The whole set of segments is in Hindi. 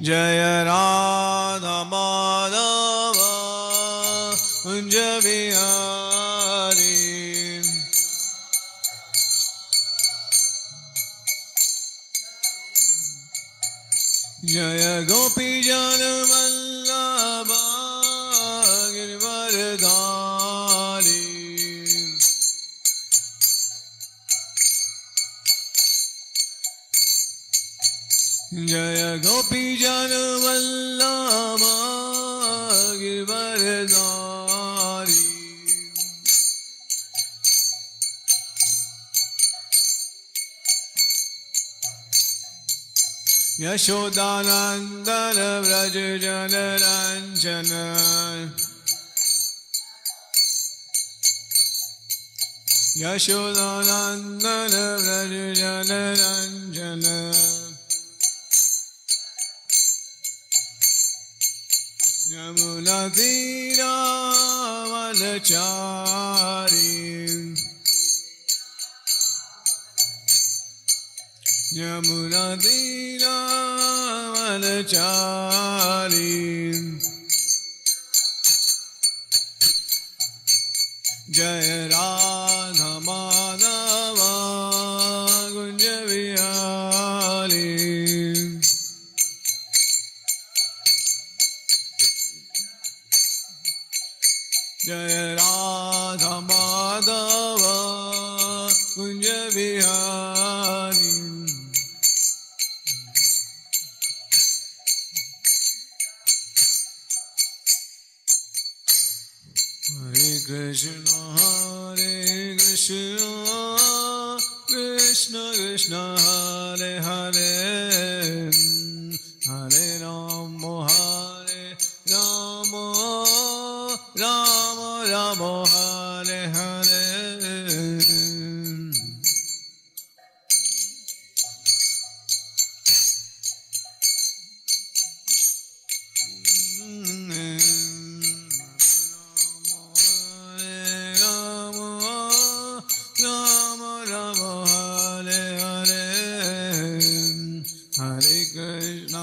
जय राधा माधव कुंज बिहारी। जय गोपी जन वल्लभ गिरिवरधारी। जय गोपी जन वल्लभ गिरिवरधारी। यशोदानंदन व्रज जन रंजन। यशोदानंदन व्रज जन रंजन। यमुना तीरावनचारी। यमुना तीरावनचारी। जय राधा माधव कुंज बिहारी। जय राधा माधव कुंज बिहारी। हरे कृष्ण कृष्ण कृष्ण हरे हरे, हरे राम राम राम हरे हरे। राम राम हरे हरे, हरे कृष्ण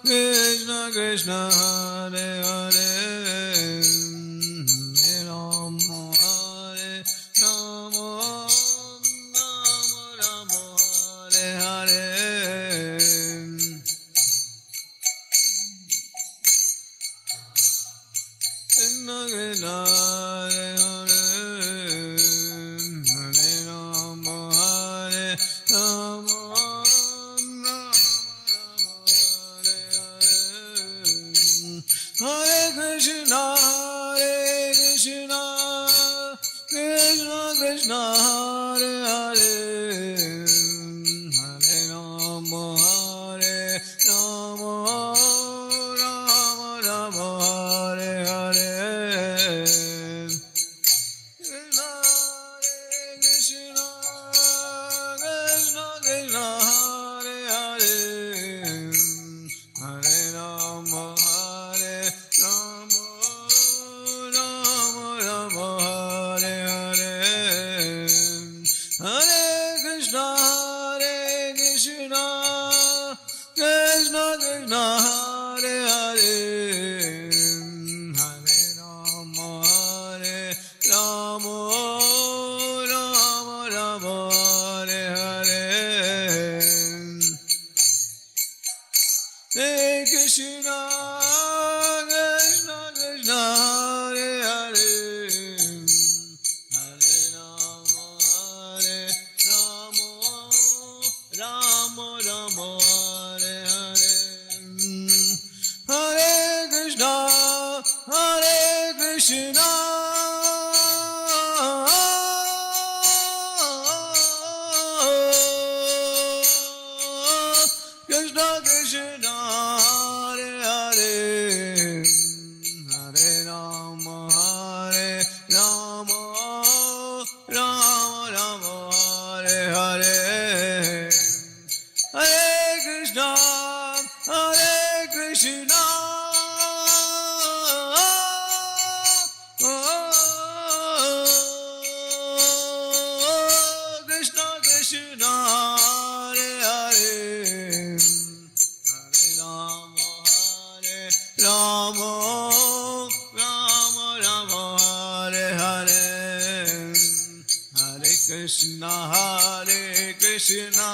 कृष्ण कृष्ण हरे हरे, हरे राम राम राम हरे हरे। कृष्ण कृष्ण हरे हरे, हरे राम राम हरे हरे। हरे कृष्ण कृष्ण कृष्ण हरे हरे, हरे राम राम राम हरे हरे। कृष्ण कृष्ण कृष्ण हरे हरे, हरे राम राम राम हरे हरे। हरे कृष्ण कृष्ण कृष्ण हरे हरे, हरे Ram Ram Ram Hare Hare. Hare Krishna Krishna Krishna Hare Hare, Hare Rama Rama Rama Hare Hare। Hare Krishna Krishna Krishna Hare Hare, Hare Rama Rama Rama Hare Hare। Hare Krishna Krishna Krishna Krishna Hare Hare, Rama Rama Rama Hare Hare Hare Krishna Krishna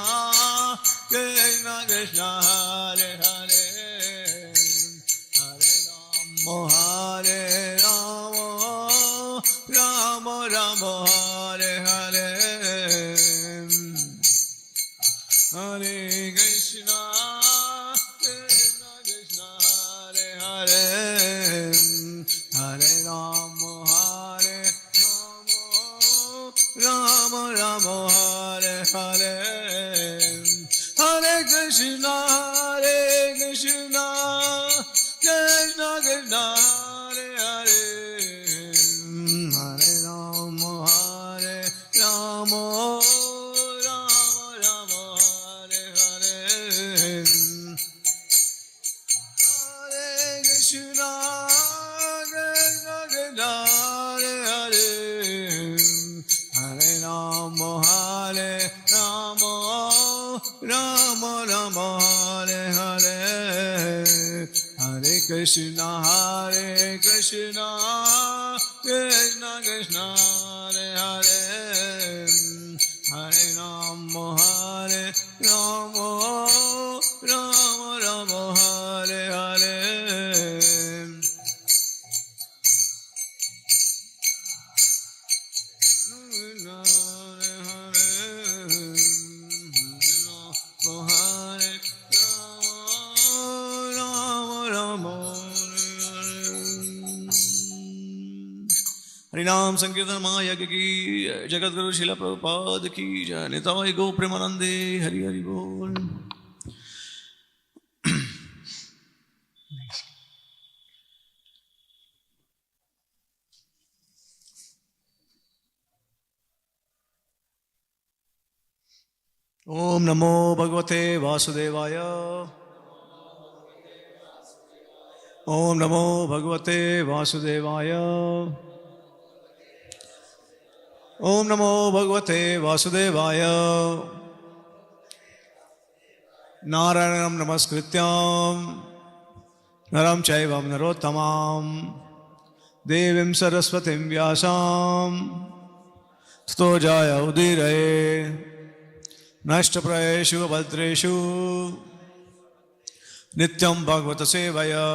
Krishna Hare Hare Hare Rama Rama Rama Hare Hare Hare Krishna Krishna Krishna Hare Hare Hare Rama Rama Rama Hare Hare Hare Krishna Krishna Krishna Krishna Hare Hare Hare Rama Rama Rama Hare Hare Hare Krishna Krishna Krishna Hare Hare Hare Rama Rama Rama Hare Hare Hare Krishna Krishna Krishna Hare Hare Hare Rama Rama Rama Hare Hare हरिनाम संकीर्तन महायज्ञ की जगत गुरु शिला प्रभुपाद की जय। निताय गो प्रेमानंदे हरि हरि बोल। ओम नमो भगवते वासुदेवाय। ओम नमो भगवते वासुदेवाय। ओम नमो भगवते वासुदेवाय। नारायणं नमस्कृत्यां नरं चैव नरोत्तमां देवीं सरस्वतीं व्यासां ततो जय उदीरये। नष्टप्रायेषु भद्रेषु नित्यं भगवत सेवया।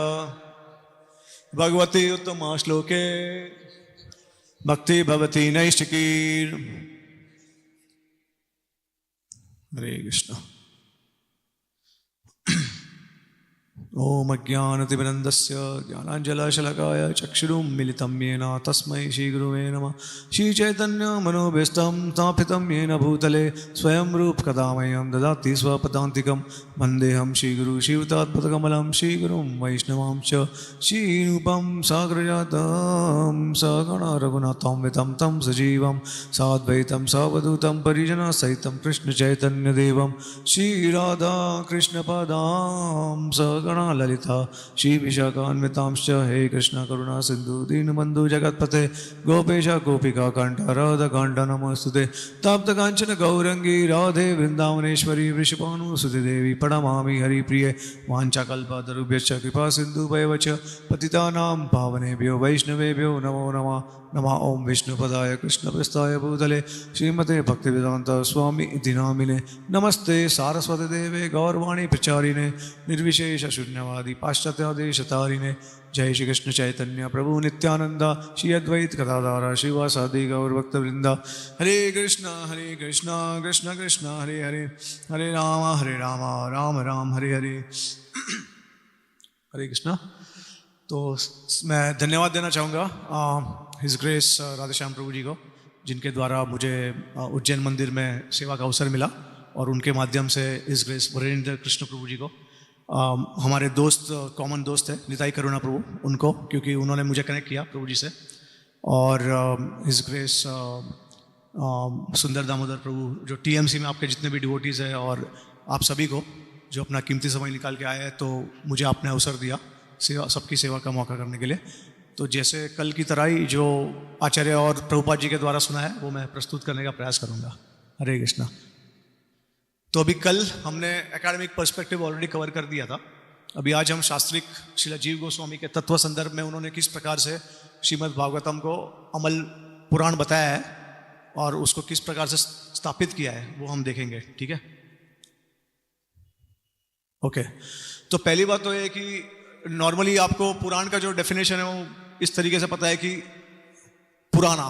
भगवती उत्तमा श्लोके भक्ति भवती नैष्टिकीर। हरे कृष्ण। ओम अज्ञानतिमिरन्दस्य ज्ञानाञ्जनशलाकया चक्षुरुन्मीलितं येन तस्मै श्रीगुरुवे नमः। श्रीचैतन्यमनोभीष्टं स्थापितं येन भूतले स्वयं रूपकदा मह्यं ददाति स्वपदान्तिकं। वन्देऽहं श्रीगुरु श्रीयुतात्मकमलं श्रीगुरुं वैष्णवांश्च श्रीरूपं साग्रजातं सगण रघुनाथं वितं तं सजीवं साद्वैतं सावधूतं परिजनसहितं कृष्णचैतन्यदेवं श्रीराधा कृष्णपदां सगण ललिता श्री विशाखान्वितांश्च। हे कृष्ण करुणा सिंधु दीनबंधु जगत्पते गोपेश गोपिका कंठ राधा कंठ नमोस्तुते। तप्त कांचन गौरंगी राधे वृंदावनेश्वरी वृषभानुसुते देवी प्रणमामि हरिप्रिये। वाञ्छाकल्पतरुभ्यश्च कृपा सिन्धुभ्येव च पतितानां पावनेभ्यो वैष्णवेभ्यो नमो नमः। नमः ओं विष्णुपदाय कृष्णप्रस्थाय भूतले श्रीमते भक्तिवेदांत स्वामी इति नामिने। नमस्ते सारस्वती देवे गौरवाणी प्रचारिणे निर्विशेष शून्यवादी पाश्चात्यादेशतारिणे। जय श्री कृष्ण चैतन्य प्रभु नित्यानंद श्री अद्वैत गदाधर श्रीवासादि गौरभक्तवृंद। हरे कृष्ण कृष्ण कृष्ण हरे हरे हरे राम राम राम हरे हरे। हरे कृष्ण। तो मैं धन्यवाद देना चाहूँगा हिज ग्रेस राधेश्याम प्रभु जी को, जिनके द्वारा मुझे उज्जैन मंदिर में सेवा का अवसर मिला और उनके माध्यम से हिज ग्रेस वरेंद्र कृष्ण प्रभु जी को, हमारे दोस्त कॉमन दोस्त है निताई करुणा प्रभु, उनको, क्योंकि उन्होंने मुझे कनेक्ट किया प्रभु जी से, और हिज ग्रेस सुंदर दामोदर प्रभु जो टीएमसी में आपके जितने भी डिवोटीज़ हैं, और आप सभी को जो अपना कीमती समय निकाल के आए हैं, तो मुझे आपने अवसर दिया सेवा, सबकी सेवा का मौका करने के लिए। तो जैसे कल की तरह ही जो आचार्य और प्रभुपाद जी के द्वारा सुना है वो मैं प्रस्तुत करने का प्रयास करूँगा। हरे कृष्णा। तो अभी कल हमने एकेडमिक पर्सपेक्टिव ऑलरेडी कवर कर दिया था, अभी आज हम शास्त्रिक श्रील जीव गोस्वामी के तत्व संदर्भ में उन्होंने किस प्रकार से श्रीमद् भागवतम को अमल पुराण बताया है और उसको किस प्रकार से स्थापित किया है वो हम देखेंगे, ठीक है। ओके, तो पहली बात तो ये कि नॉर्मली आपको पुराण का जो डेफिनेशन है वो इस तरीके से पता है कि पुराना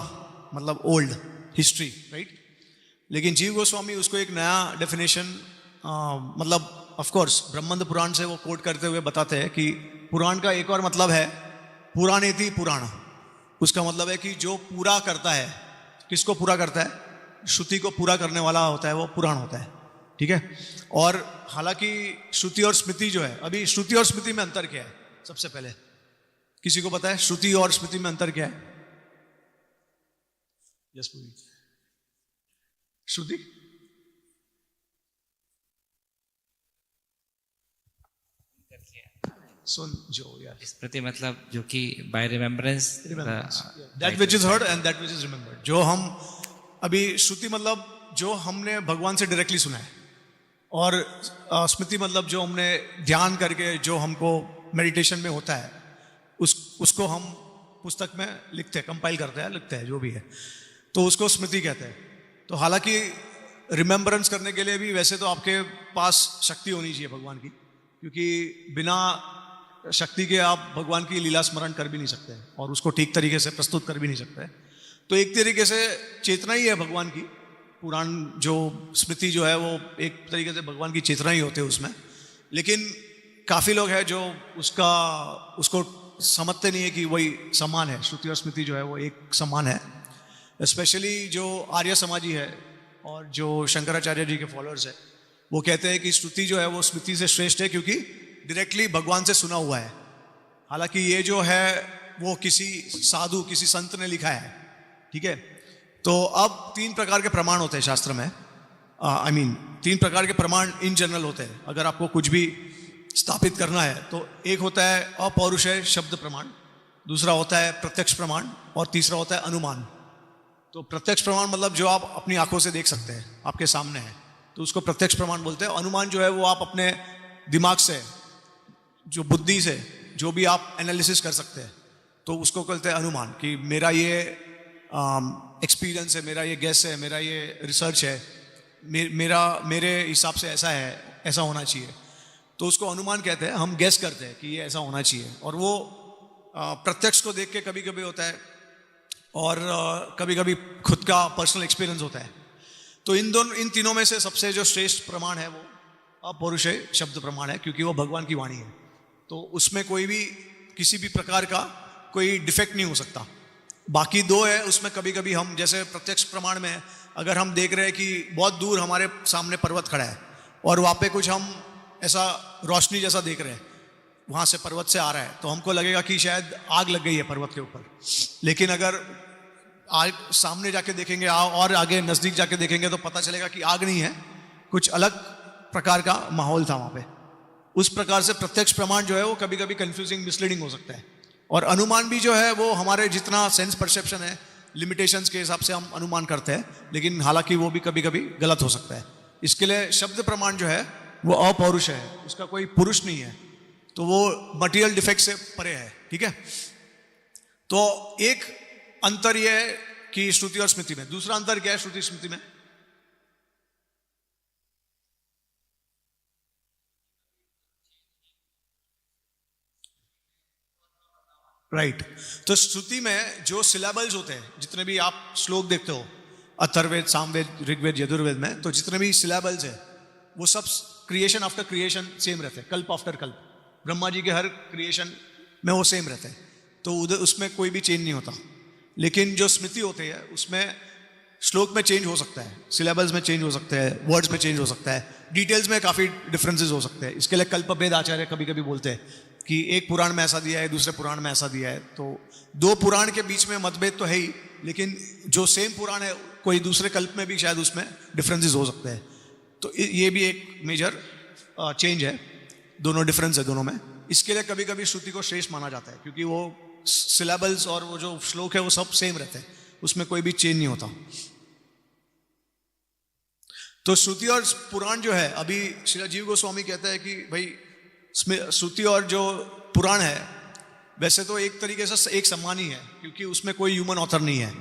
मतलब ओल्ड हिस्ट्री, राइट। लेकिन जीव गोस्वामी उसको एक नया डेफिनेशन मतलब ऑफ कोर्स ब्रह्मांड पुराण से वो कोट करते हुए बताते हैं कि पुराण का एक और मतलब है पुराणेति पुराण। उसका मतलब है कि जो पूरा करता है, किसको पूरा करता है, श्रुति को पूरा करने वाला होता है वो पुराण होता है, ठीक है। और हालांकि श्रुति और स्मृति जो है, अभी श्रुति और स्मृति में अंतर क्या है, सबसे पहले किसी को पता है श्रुति और स्मृति में अंतर क्या है? यस श्रुति सुन जो यार स्मृति मतलब जो कि by remembrance, that which is heard and that which is remembered. जो हम अभी श्रुति मतलब जो हमने भगवान से डायरेक्टली सुना है, और स्मृति मतलब जो हमने ध्यान करके जो हमको मेडिटेशन में होता है उसको हम पुस्तक में लिखते हैं, कंपाइल करते हैं, लिखते हैं जो भी है, तो उसको स्मृति कहते हैं। तो हालांकि रिमेम्बरेंस करने के लिए भी वैसे तो आपके पास शक्ति होनी चाहिए भगवान की, क्योंकि बिना शक्ति के आप भगवान की लीला स्मरण कर भी नहीं सकते और उसको ठीक तरीके से प्रस्तुत कर भी नहीं सकते। तो एक तरीके से चेतना ही है भगवान की। पुराण जो स्मृति जो है वो एक तरीके से भगवान की चेतना ही होते हैं उसमें। लेकिन काफ़ी लोग हैं जो उसको समझते नहीं है कि वही समान है, श्रुति और स्मृति जो है वो एक समान है। स्पेशली जो आर्य समाजी है और जो शंकराचार्य जी के फॉलोअर्स है वो कहते हैं कि श्रुति जो है वो स्मृति से श्रेष्ठ है क्योंकि डायरेक्टली भगवान से सुना हुआ है। हालांकि ये जो है वो किसी साधु किसी संत ने लिखा है, ठीक है। तो अब 3 प्रकार के प्रमाण होते हैं शास्त्र में, आई मीन 3 प्रकार के प्रमाण इन जनरल होते हैं अगर आपको कुछ भी स्थापित करना है। तो एक होता है अपौरुषेय शब्द प्रमाण, दूसरा होता है प्रत्यक्ष प्रमाण और तीसरा होता है अनुमान। तो प्रत्यक्ष प्रमाण मतलब जो आप अपनी आंखों से देख सकते हैं, आपके सामने है, तो उसको प्रत्यक्ष प्रमाण बोलते हैं। अनुमान जो है वो आप अपने दिमाग से, जो बुद्धि से जो भी आप एनालिसिस कर सकते हैं, तो उसको कहते हैं अनुमान, कि मेरा ये एक्सपीरियंस है, मेरा ये गैस है, मेरा ये रिसर्च है, मेरे हिसाब से ऐसा है, ऐसा होना चाहिए, तो उसको अनुमान कहते हैं। हम गैस करते हैं कि ये ऐसा होना चाहिए, और वो प्रत्यक्ष को देख के कभी कभी होता है और कभी कभी खुद का पर्सनल एक्सपीरियंस होता है। तो इन तीनों में से सबसे जो श्रेष्ठ प्रमाण है वो अपौरुषेय शब्द प्रमाण है, क्योंकि वो भगवान की वाणी है। तो उसमें कोई भी किसी भी प्रकार का कोई डिफेक्ट नहीं हो सकता। बाकी 2 है, उसमें कभी कभी हम, जैसे प्रत्यक्ष प्रमाण में अगर हम देख रहे हैं कि बहुत दूर हमारे सामने पर्वत खड़ा है और वहाँ पे कुछ हम ऐसा रोशनी जैसा देख रहे हैं, वहाँ से पर्वत से आ रहा है, तो हमको लगेगा कि शायद आग लग गई है पर्वत के ऊपर। लेकिन अगर सामने जाके देखेंगे और आगे नज़दीक जाके देखेंगे तो पता चलेगा कि आग नहीं है, कुछ अलग प्रकार का माहौल था वहाँ पे। उस प्रकार से प्रत्यक्ष प्रमाण जो है वो कभी कभी कंफ्यूजिंग, मिसलीडिंग हो सकता है। और अनुमान भी जो है वो हमारे जितना सेंस परसेप्शन है, लिमिटेशंस के हिसाब से हम अनुमान करते हैं, लेकिन हालांकि वो भी कभी कभी गलत हो सकता है। इसके लिए शब्द प्रमाण जो है वो अपौरुष है, उसका कोई पुरुष नहीं है, तो वो मटेरियल डिफेक्ट से परे है, ठीक है। तो एक अंतर यह है कि श्रुति और स्मृति में। दूसरा अंतर क्या है श्रुति स्मृति में? राइट। तो श्रुति में जो सिलेबल्स होते हैं, जितने भी आप श्लोक देखते हो अथर्ववेद, सामवेद, ऋग्वेद, यजुर्वेद में, तो जितने भी सिलेबल्स है वो सब क्रिएशन आफ्टर क्रिएशन सेम रहते हैं, कल्प आफ्टर कल्प। ब्रह्मा जी के हर क्रिएशन में वो सेम रहते हैं, तो उधर उसमें कोई भी चेंज नहीं होता। लेकिन जो स्मृति होती है उसमें श्लोक में चेंज हो सकता है, सिलेबल्स में चेंज हो सकता है, वर्ड्स में चेंज हो सकता है, डिटेल्स में काफ़ी डिफरेंसेस हो सकते हैं। इसके लिए कल्पभेद आचार्य कभी कभी बोलते हैं कि एक पुराण में ऐसा दिया है, दूसरे पुराण में ऐसा दिया है। तो 2 पुराण के बीच में मतभेद तो है ही, लेकिन जो सेम पुराण है कोई दूसरे कल्प में भी शायद उसमें डिफरेंसेस हो सकते हैं। तो ये भी एक मेजर चेंज है, दोनों डिफरेंस है दोनों में। इसके लिए कभी कभी श्रुति को श्रेष्ठ माना जाता है, क्योंकि वो सिलेबल्स और वो जो श्लोक है वो सब सेम रहते हैं, उसमें कोई भी चेंज नहीं होता। तो श्रुति और पुराण जो है, अभी श्री जीव गोस्वामी कहते हैं कि भाई श्रुति और जो पुराण है वैसे तो एक तरीके से एक समान ही है, क्योंकि उसमें कोई ह्यूमन ऑथर नहीं है।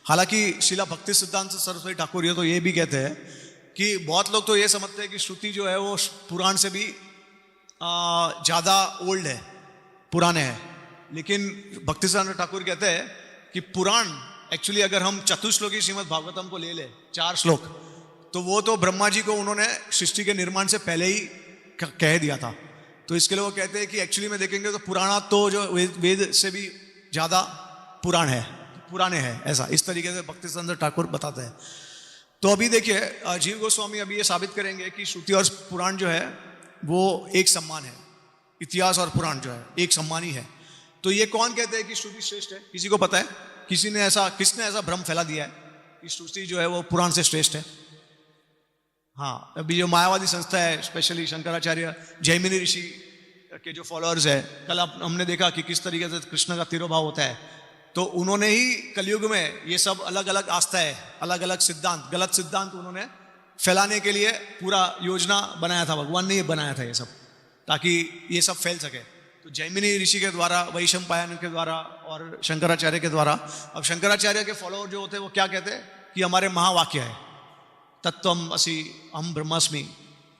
हालांकि शिला भक्ति सिद्धांत सरस्वती ठाकुर ये तो ये भी कहते हैं कि बहुत लोग तो ये समझते हैं कि श्रुति जो है वो पुराण से भी ज़्यादा ओल्ड है, पुराने हैं। लेकिन भक्ति सिद्धांत ठाकुर कहते हैं कि पुराण एक्चुअली अगर हम चतुश्लोकी श्रीमद् भागवतम को ले 4 श्लोक, तो वो तो ब्रह्मा जी को उन्होंने सृष्टि के निर्माण से पहले ही कह दिया था। तो इसके लिए वो कहते हैं कि एक्चुअली में देखेंगे तो पुराणा तो जो वेद से भी ज़्यादा पुराने हैं, ऐसा इस तरीके से भक्ति सिद्धांत ठाकुर बताते हैं। तो अभी देखिए जीव गोस्वामी अभी ये साबित करेंगे कि श्रुति और पुराण जो है वो एक समान है, इतिहास और पुराण जो है एक समान ही है। तो ये कौन कहते हैं कि श्रुति श्रेष्ठ है? किसी को पता है? किसने ऐसा भ्रम फैला दिया है कि श्रुति जो है वो पुराण से श्रेष्ठ है? हाँ, अभी जो मायावादी संस्था है, स्पेशली शंकराचार्य जैमिनी ऋषि के जो फॉलोअर्स है, कल हमने देखा कि किस तरीके से कृष्ण का तिरोभाव होता है। तो उन्होंने ही कलयुग में ये सब अलग अलग आस्थाएं, अलग अलग सिद्धांत, गलत सिद्धांत उन्होंने फैलाने के लिए पूरा योजना बनाया था। भगवान ने ये बनाया था ये सब, ताकि ये सब फैल सके। तो जैमिनी ऋषि के द्वारा, वैशंपायन के द्वारा और शंकराचार्य के द्वारा। अब शंकराचार्य के फॉलोअर जो होते हैं वो क्या कहते हैं कि हमारे महावाक्य है, तत्वम असि अहम ब्रह्मास्मि,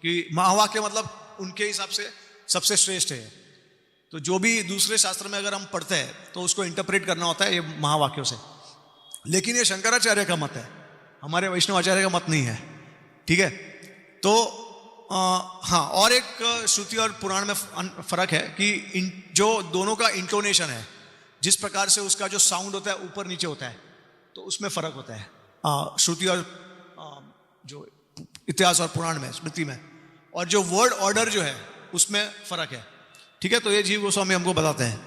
कि महावाक्य मतलब उनके हिसाब से सबसे श्रेष्ठ है। तो जो भी दूसरे शास्त्र में अगर हम पढ़ते हैं तो उसको इंटरप्रेट करना होता है ये महावाक्यों से। लेकिन ये शंकराचार्य का मत है, हमारे वैष्णवाचार्य का मत नहीं है, ठीक है। तो हाँ, और एक श्रुति और पुराण में फर्क है कि जो दोनों का इंटोनेशन है, जिस प्रकार से उसका जो साउंड होता है ऊपर नीचे होता है, तो उसमें फर्क होता है श्रुति और जो इतिहास और पुराण में, स्मृति में। और जो वर्ड ऑर्डर जो है उसमें फर्क है, ठीक है। तो ये जीव गोस्वामी हमको बताते हैं।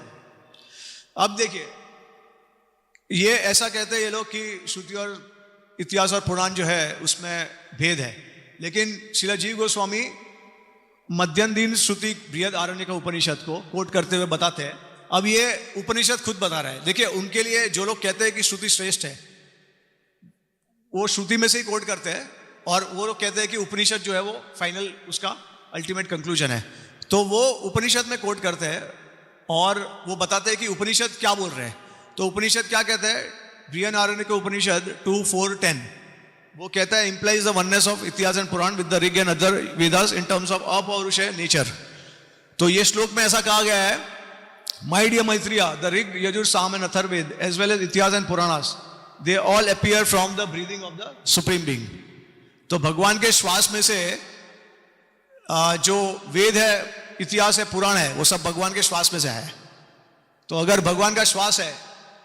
अब देखिए, ये ऐसा कहते हैं ये लोग कि श्रुति और इतिहास और पुराण जो है उसमें भेद है। लेकिन श्रीला जीव गोस्वामी मध्यम दिन श्रुति बृहद आरण्यक उपनिषद को कोट करते हुए बताते हैं। अब ये उपनिषद खुद बता रहा है। देखिए, उनके लिए जो लोग कहते हैं कि श्रुति श्रेष्ठ है, वो श्रुति में से ही कोट करते हैं, और वो लोग कहते हैं कि उपनिषद जो है वो फाइनल उसका अल्टीमेट कंक्लूजन है। तो वो उपनिषद में कोट करते हैं और वो बताते हैं कि उपनिषद क्या बोल रहे हैं। तो उपनिषद क्या कहते हैं? बृहद आरण्यक उपनिषद 2:4-10 वो कहता है, implies the oneness of Itihasa and Purana with the rig and other Vedas in terms of apaurusheya nature। तो ये श्लोक में ऐसा कहा गया है, My dear Maitreya, the rig, Yajur, साम and Atharvaveda as well as इतिहास and Puranas, they all appear from the breathing of the supreme being। तो भगवान के श्वास में से जो वेद है, इतिहास है, पुराण है, वो सब भगवान के श्वास में से है। तो अगर भगवान का श्वास है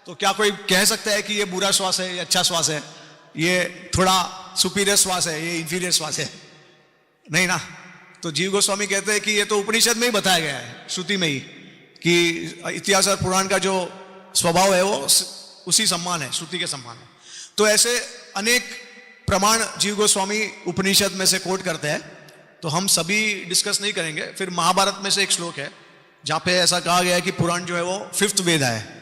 तो क्या कोई कह सकता है कि ये बुरा श्वास है, ये अच्छा श्वास है, ये थोड़ा सुपीरियर श्वास है, ये इंफीरियर श्वास है? नहीं ना। तो जीव गोस्वामी कहते हैं कि ये तो उपनिषद में ही बताया गया है, श्रुति में ही, कि इतिहास और पुराण का जो स्वभाव है वो उसी सम्मान है, श्रुति के सम्मान है। तो ऐसे अनेक प्रमाण जीव गोस्वामी उपनिषद में से कोट करते हैं। तो हम सभी डिस्कस नहीं करेंगे। फिर महाभारत में से एक श्लोक है जहां पे ऐसा कहा गया है कि पुराण जो है वो 5th वेद है।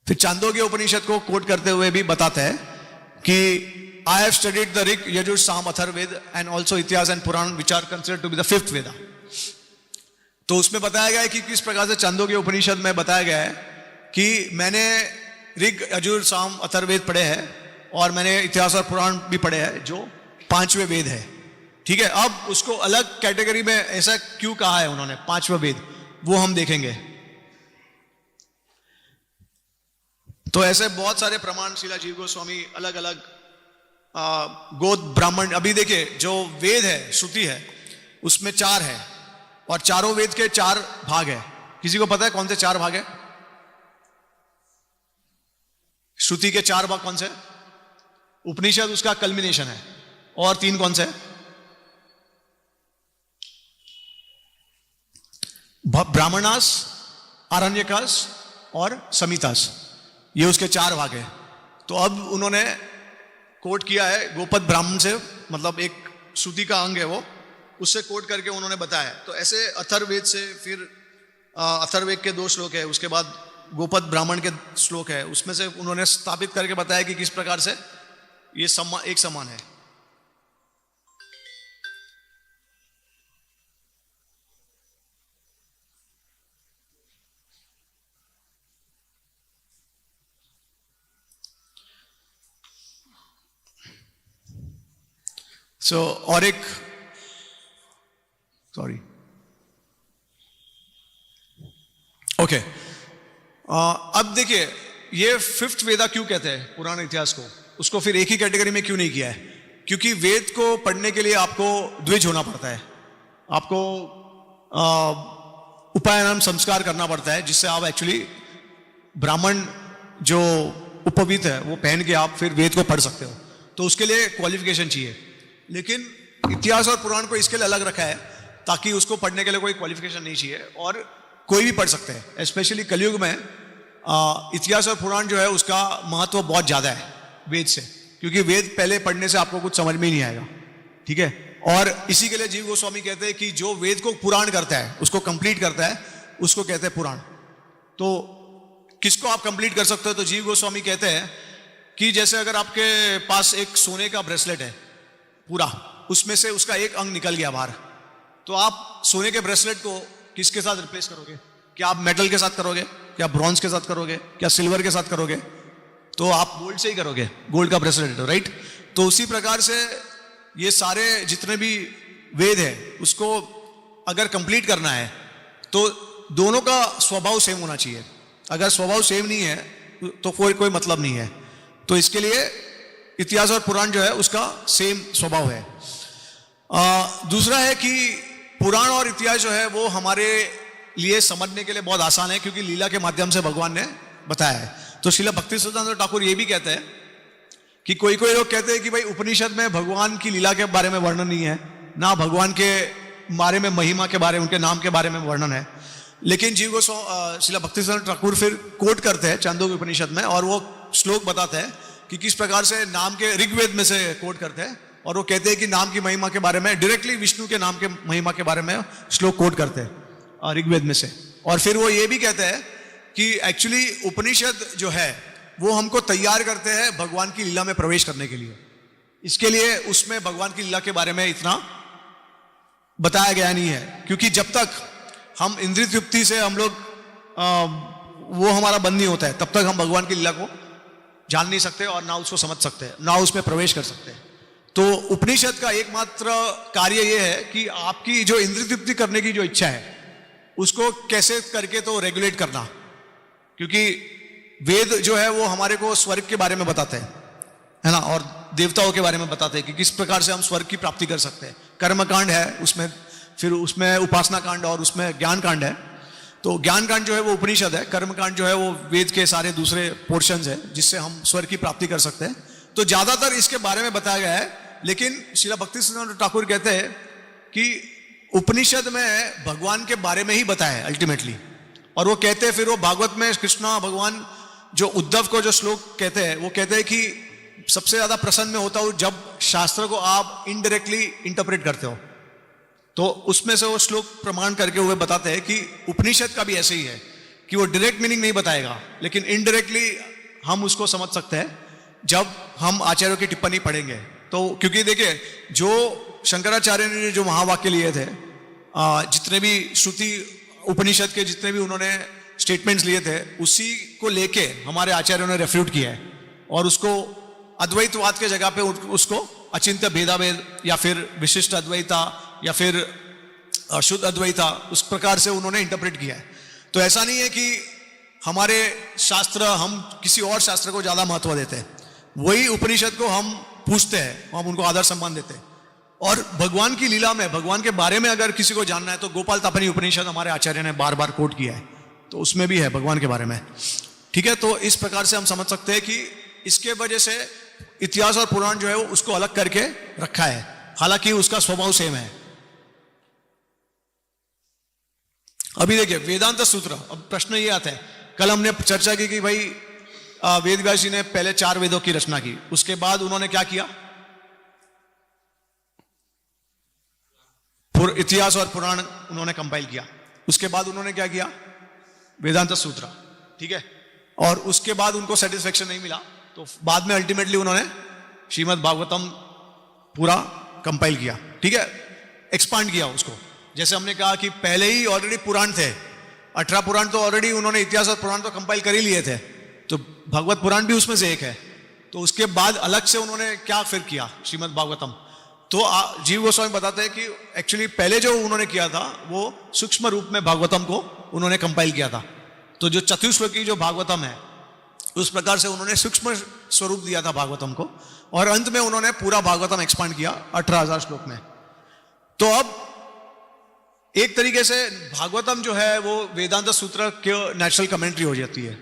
फिर चांदोग्य उपनिषद को कोट करते हुए भी बताते हैं कि I have studied the Rig, Yajur, Sama, Atharvaveda and also Itihasa and Purana which are considered to be the 5th Veda. तो उसमें बताया गया है कि किस प्रकार से चांदोग्य उपनिषद में बताया गया है कि मैंने ऋग, यजुर, साम, अथर्ववेद पढ़े हैं और मैंने इतिहास और पुराण भी पढ़े हैं जो 5वें वेद है, ठीक है। अब उसको अलग कैटेगरी में ऐसा क्यों कहा है उन्होंने 5वां वेद, वो हम देखेंगे। तो ऐसे बहुत सारे प्रमाण श्रीला जीव गोस्वामी अलग अलग गोद ब्राह्मण। अभी देखिए, जो वेद है, श्रुति है, उसमें 4 है और चारों वेद के 4 भाग है। किसी को पता है कौन से 4 भाग है? श्रुति के 4 भाग कौन से? उपनिषद उसका कल्मिनेशन है। और 3 कौन से? ब्राह्मणास, आरण्यकास और समितास, ये उसके 4 भाग है। तो अब उन्होंने कोट किया है गोपद ब्राह्मण से, मतलब एक श्रुति का अंग है वो, उससे कोट करके उन्होंने बताया। तो ऐसे अथर्ववेद से, फिर अथर्ववेद के 2 श्लोक है, उसके बाद गोपद ब्राह्मण के श्लोक है, उसमें से उन्होंने स्थापित करके बताया कि किस प्रकार से ये एक समान है। सो और एक सॉरी ओके अब देखिए ये फिफ्थ वेदा क्यों कहते हैं पुराण इतिहास को, उसको फिर एक ही कैटेगरी में क्यों नहीं किया है? क्योंकि वेद को पढ़ने के लिए आपको द्विज होना पड़ता है, आपको उपायनम संस्कार करना पड़ता है, जिससे आप एक्चुअली ब्राह्मण जो उपवीत है वो पहन के आप फिर वेद को पढ़ सकते हो, तो उसके लिए क्वालिफिकेशन चाहिए। लेकिन इतिहास और पुराण को इसके लिए अलग रखा है ताकि उसको पढ़ने के लिए कोई क्वालिफिकेशन नहीं चाहिए और कोई भी पढ़ सकते हैं। स्पेशली कलयुग में इतिहास और पुराण जो है उसका महत्व बहुत ज़्यादा है वेद से, क्योंकि वेद पहले पढ़ने से आपको कुछ समझ में ही नहीं आएगा, ठीक है। और इसी के लिए जीव गोस्वामी कहते हैं कि जो वेद को पुराण करता है, उसको कंप्लीट करता है, उसको कहते हैं पुराण। तो किसको आप कंप्लीट कर सकते हो? तो जीव गोस्वामी कहते हैं कि जैसे अगर आपके पास एक सोने का ब्रेसलेट है पूरा, उसमें से उसका एक अंग निकल गया बाहर, तो आप सोने के ब्रेसलेट को किसके साथ रिप्लेस करोगे? क्या आप मेटल के साथ करोगे? क्या ब्रॉन्ज के साथ करोगे? क्या सिल्वर के साथ करोगे? तो आप गोल्ड से ही करोगे, गोल्ड का ब्रेसलेट, राइट। तो उसी प्रकार से ये सारे जितने भी वेद है उसको अगर कंप्लीट करना है तो दोनों का स्वभाव सेम होना चाहिए। अगर स्वभाव सेम नहीं है तो कोई मतलब नहीं है। तो इसके लिए इतिहास और पुराण जो है उसका सेम स्वभाव है। दूसरा है कि पुराण और इतिहास जो है वो हमारे लिए समझने के लिए बहुत आसान है, क्योंकि लीला के माध्यम से भगवान ने बताया है। तो श्रील भक्तिसिद्धांत ठाकुर ये भी कहते हैं कि कोई लोग कहते हैं कि भाई उपनिषद में भगवान की लीला के बारे में वर्णन नहीं है, ना भगवान के बारे में, महिमा के बारे में, उनके नाम के बारे में वर्णन है। लेकिन जीव को श्रील भक्तिसिद्धांत ठाकुर फिर कोट करते हैं चांदोग्य उपनिषद में, और वो श्लोक बताते हैं कि किस प्रकार से नाम के, ऋग्वेद में से कोट करते हैं, और वो कहते हैं कि नाम की महिमा के बारे में डायरेक्टली विष्णु के नाम के महिमा के बारे में श्लोक कोट करते हैं ऋग्वेद में से। और फिर वो ये भी कहते हैं कि एक्चुअली उपनिषद जो है वो हमको तैयार करते हैं भगवान की लीला में प्रवेश करने के लिए। इसके लिए उसमें भगवान की लीला के बारे में इतना बताया गया नहीं है, क्योंकि जब तक हम इंद्रिय तृप्ति से हम लोग वो हमारा बंद नहीं होता है, तब तक हम भगवान की लीला को जान नहीं सकते और ना उसको समझ सकते, ना उसमें प्रवेश कर सकते। तो उपनिषद का एकमात्र कार्य यह है कि आपकी जो इंद्रिय तृप्ति करने की जो इच्छा है उसको कैसे करके तो रेगुलेट करना, क्योंकि वेद जो है वो हमारे को स्वर्ग के बारे में बताते हैं, है ना, और देवताओं के बारे में बताते हैं कि किस प्रकार से हम स्वर्ग की प्राप्ति कर सकते हैं। कर्म कांड है उसमें, फिर उसमें उपासना कांड और उसमें ज्ञान कांड है। तो ज्ञान कांड जो है वो उपनिषद है, कर्म कांड जो है वो वेद के सारे दूसरे पोर्शंस है जिससे हम स्वर्ग की प्राप्ति कर सकते हैं। तो ज्यादातर इसके बारे में बताया गया है। लेकिन श्रील भक्तिसिद्धांत ठाकुर कहते हैं कि उपनिषद में भगवान के बारे में ही बताया है अल्टीमेटली। और वो कहते हैं, फिर वो भागवत में कृष्णा भगवान जो उद्धव को जो श्लोक कहते हैं, वो कहते हैं कि सबसे ज्यादा प्रसन्न में होता हूं जब शास्त्र को आप इनडायरेक्टली इंटरप्रेट करते हो। तो उसमें से वो श्लोक प्रमाण करके हुए बताते हैं कि उपनिषद का भी ऐसे ही है कि वो डायरेक्ट मीनिंग नहीं बताएगा, लेकिन इनडायरेक्टली हम उसको समझ सकते हैं जब हम आचार्यों की टिप्पणी पढ़ेंगे। तो क्योंकि देखिए, जो शंकराचार्य ने जो महावाक्य लिए थे, जितने भी श्रुति उपनिषद के जितने भी उन्होंने स्टेटमेंट्स लिए थे, उसी को लेके हमारे आचार्यों ने रेफ्यूट किया है और उसको अद्वैतवाद के जगह पे उसको अचिंत्य भेदाभेद या फिर विशिष्ट अद्वैता या फिर शुद्ध अद्वैता, उस प्रकार से उन्होंने इंटरप्रेट किया है। तो ऐसा नहीं है कि हमारे शास्त्र, हम किसी और शास्त्र को ज्यादा महत्व देते हैं, वही उपनिषद को हम पूछते हैं, हम उनको आदर सम्मान देते हैं। और भगवान की लीला में, भगवान के बारे में अगर किसी को जानना है तो गोपाल तापनी उपनिषद हमारे आचार्य ने बार बार कोट किया है, तो उसमें भी है भगवान के बारे में, ठीक है। तो इस प्रकार से हम समझ सकते हैं कि इसके वजह से इतिहास और पुराण जो है वो उसको अलग करके रखा है, हालांकि उसका स्वभाव सेम है। अभी देखिए वेदांत सूत्र, अब प्रश्न ये आता है, कल हमने चर्चा की कि भाई वेद व्यास जी ने पहले 4 वेदों की रचना की, उसके बाद उन्होंने क्या किया, इतिहास और पुराण उन्होंने कंपाइल किया। उसके बाद उन्होंने क्या किया, वेदांत सूत्र, ठीक है। और उसके बाद उनको सेटिस्फेक्शन नहीं मिला, तो बाद में अल्टीमेटली उन्होंने श्रीमद् भागवतम पूरा कंपाइल किया, ठीक है, एक्सपांड किया उसको। जैसे हमने कहा कि पहले ही ऑलरेडी पुराण थे, 18 पुराण तो ऑलरेडी उन्होंने इतिहास और पुराण तो कंपाइल कर ही लिए थे, तो भागवत पुराण भी उसमें से एक है। तो उसके बाद अलग से उन्होंने क्या फिर किया, श्रीमद् भागवतम, तो जीव गोस्वामी बताते हैं कि एक्चुअली पहले जो उन्होंने किया था वो सूक्ष्म रूप में भागवतम को उन्होंने कंपाइल किया था। तो जो चतुश्लोकी जो भागवतम है उस प्रकार से उन्होंने सूक्ष्म स्वरूप दिया था भागवतम को, और अंत में उन्होंने पूरा भागवतम एक्सपांड किया 18,000 श्लोक में। तो अब एक तरीके से भागवतम जो है वो वेदांत सूत्र के नेचुरल कमेंट्री हो जाती है,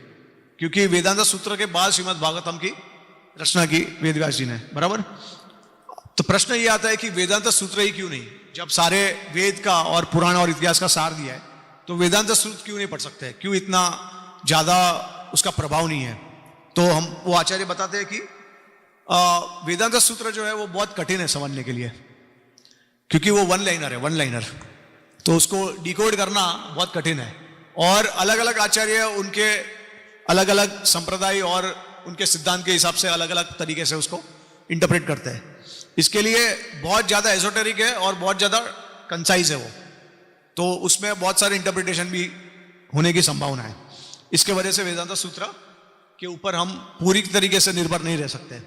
क्योंकि वेदांत सूत्र के बाद श्रीमद् भागवतम की रचना की वेदव्यास जी ने, बराबर। तो प्रश्न ये आता है कि वेदांत सूत्र ही क्यों नहीं, जब सारे वेद का और पुराण और इतिहास का सार दिया है तो वेदांत सूत्र क्यों नहीं पढ़ सकते, क्यों इतना ज्यादा उसका प्रभाव नहीं है। तो हम वो आचार्य बताते हैं कि वेदांत सूत्र जो है वो बहुत कठिन है समझने के लिए, क्योंकि वो वन लाइनर है, वन लाइनर, तो उसको डिकोड करना बहुत कठिन है। और अलग अलग आचार्य उनके अलग अलग संप्रदाय और उनके सिद्धांत के हिसाब से अलग अलग तरीके से उसको इंटरप्रेट करते हैं। इसके लिए बहुत ज्यादा एजोटेरिक है और बहुत ज्यादा कंसाइज है वो, तो उसमें बहुत सारे इंटरप्रिटेशन भी होने की संभावना है। इसके वजह से वेदांत सूत्र के ऊपर हम पूरी तरीके से निर्भर नहीं रह सकते,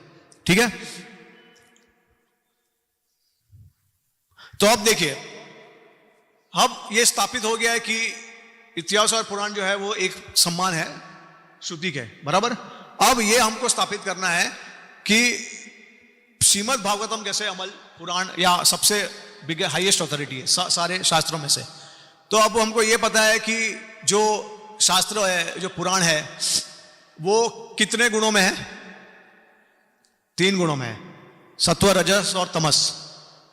ठीक है। तो अब देखिए, अब यह स्थापित हो गया है कि इतिहास और पुराण जो है वो एक समान है श्रुति के, बराबर। अब यह हमको स्थापित करना है कि श्रीमद् भागवतम कैसे अमल पुराण या सबसे बिग हाईएस्ट अथॉरिटी है सारे शास्त्रों में से। तो अब हमको यह पता है कि जो शास्त्र है, जो पुराण है, वो कितने गुणों में है? 3 गुणों में है, सत्व, रजस और तमस।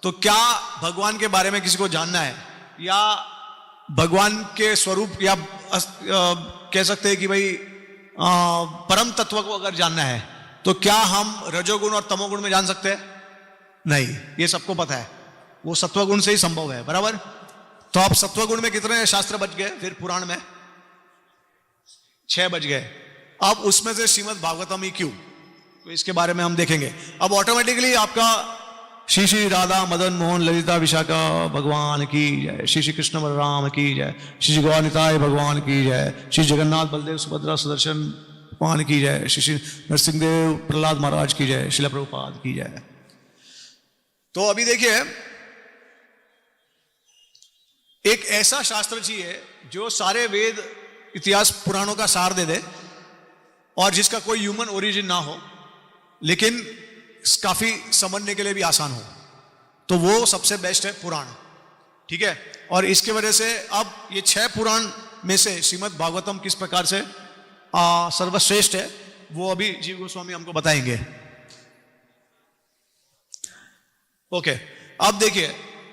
तो क्या भगवान के बारे में किसी को जानना है, या भगवान के स्वरूप, या कह सकते हैं कि भाई परम तत्व को अगर जानना है तो क्या हम रजोगुण और तमोगुण में जान सकते हैं? नहीं, ये सबको पता है, वो सत्वगुण से ही संभव है, बराबर। तो आप सत्वगुण में कितने शास्त्र बच गए? फिर पुराण में 6 बच गए। अब उसमें से श्रीमद् भागवतम ही क्यों? तो इसके बारे में हम देखेंगे। अब ऑटोमेटिकली आपका श्री श्री राधा मदन मोहन ललिता विशाखा भगवान की जय, श्री श्री कृष्ण बलराम की जय, श्री श्री गौरनिताय भगवान की जय, श्री जगन्नाथ बलदेव सुभद्रा सुदर्शन भगवान की जय, श्री श्री नरसिंहदेव प्रहलाद महाराज की जय, श्रील प्रभुपाद की जय। तो अभी देखिए, एक ऐसा शास्त्र चाहिए जो सारे वेद इतिहास पुराणों का सार दे दे, और जिसका कोई ह्यूमन ओरिजिन ना हो, लेकिन काफी समझने के लिए भी आसान हो। तो वो सबसे बेस्ट है पुराण, ठीक है। और इसके वजह से अब ये 6 पुराण में से श्रीमद् भागवतम किस प्रकार से सर्वश्रेष्ठ है, वो अभी जीव गोस्वामी हमको बताएंगे। ओके, अब देखिए,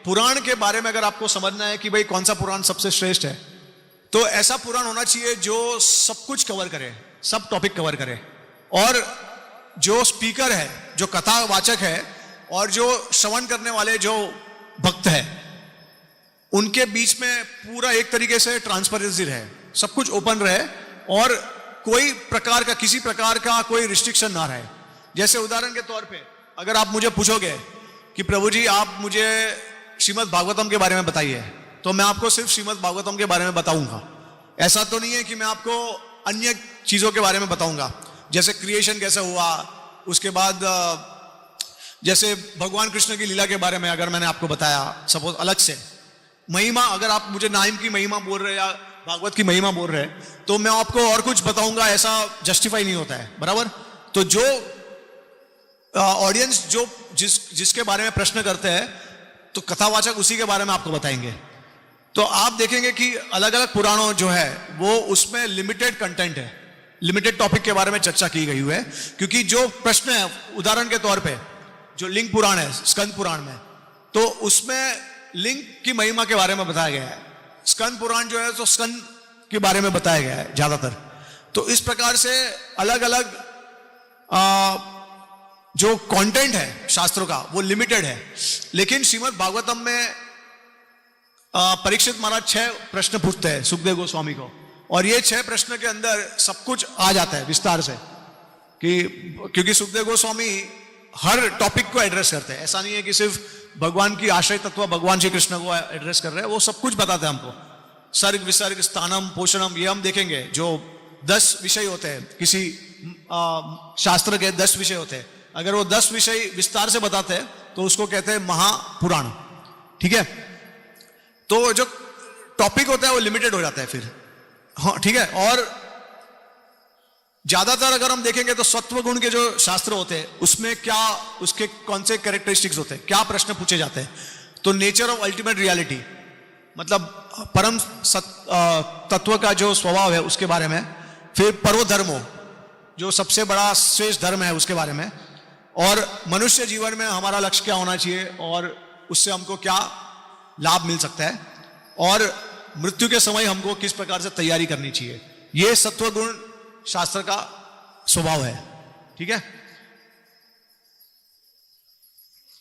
पुराण के बारे में अगर आपको समझना है कि भाई कौन सा पुराण सबसे श्रेष्ठ है, तो ऐसा पुराण होना चाहिए जो सब कुछ कवर करे, सब टॉपिक कवर करे, और जो स्पीकर है, जो कथावाचक है, और जो श्रवण करने वाले जो भक्त है, उनके बीच में पूरा एक तरीके से ट्रांसपेरेंसी रहे, सब कुछ ओपन रहे, और कोई प्रकार का, किसी प्रकार का कोई रिस्ट्रिक्शन ना रहे। जैसे उदाहरण के तौर पे अगर आप मुझे पूछोगे कि प्रभु जी आप मुझे श्रीमद् भागवतम के बारे में बताइए, तो मैं आपको सिर्फ श्रीमद् भागवतम के बारे में बताऊंगा। ऐसा तो नहीं है कि मैं आपको अन्य चीजों के बारे में बताऊंगा, जैसे क्रिएशन कैसे हुआ, उसके बाद जैसे भगवान कृष्ण की लीला के बारे में अगर मैंने आपको बताया, सपोज अलग से महिमा, अगर आप मुझे नाइम की महिमा बोल रहे या भागवत की महिमा बोल रहे हैं, तो मैं आपको और कुछ बताऊंगा, ऐसा जस्टिफाई नहीं होता है, बराबर। तो जो ऑडियंस जो जिसके बारे में प्रश्न करते हैं, तो कथावाचक उसी के बारे में आपको बताएंगे। तो आप देखेंगे कि अलग अलग पुराणों जो है वो उसमें लिमिटेड कंटेंट है, लिमिटेड टॉपिक के बारे में चर्चा की गई हुई है, क्योंकि जो प्रश्न है, उदाहरण के तौर पे जो लिंग पुराण है, स्कंद पुराण में, तो उसमें लिंग की महिमा के बारे में बताया गया है। स्कंद पुराण जो है तो स्कंद के बारे में बताया गया है ज्यादातर। तो इस प्रकार से अलग अलग जो कंटेंट है शास्त्रों का वो लिमिटेड है। लेकिन श्रीमद् भागवतम में परीक्षित महाराज 6 प्रश्न पूछते हैं सुखदेव गोस्वामी को, और ये 6 प्रश्न के अंदर सब कुछ आ जाता है विस्तार से, क्योंकि सुखदेव गोस्वामी हर टॉपिक को एड्रेस करते हैं। ऐसा नहीं है कि सिर्फ भगवान की आश्रय तत्व भगवान श्री कृष्ण को एड्रेस कर रहे हैं, वो सब कुछ बताते हैं हमको। सर्ग विसर्ग स्थानम पोषणम, ये हम देखेंगे। जो 10 विषय होते हैं किसी शास्त्र के, 10 विषय होते हैं, अगर वो 10 विषय विस्तार से बताते हैं तो उसको कहते हैं महापुराण, ठीक है। तो जो टॉपिक होता है वो लिमिटेड हो जाता है फिर, हाँ ठीक है। और ज्यादातर अगर हम देखेंगे तो सत्व गुण के जो शास्त्र होते हैं उसमें क्या, उसके कौन से कैरेक्टरिस्टिक्स होते हैं, क्या प्रश्न पूछे जाते हैं, तो नेचर ऑफ अल्टीमेट रियलिटी, मतलब परम तत्व का जो स्वभाव है उसके बारे में, फिर पर्व धर्मो जो सबसे बड़ा श्रेष्ठ धर्म है उसके बारे में, और मनुष्य जीवन में हमारा लक्ष्य क्या होना चाहिए और उससे हमको क्या लाभ मिल सकता है, और मृत्यु के समय हमको किस प्रकार से तैयारी करनी चाहिए। यह सत्व गुण शास्त्र का स्वभाव है, ठीक है।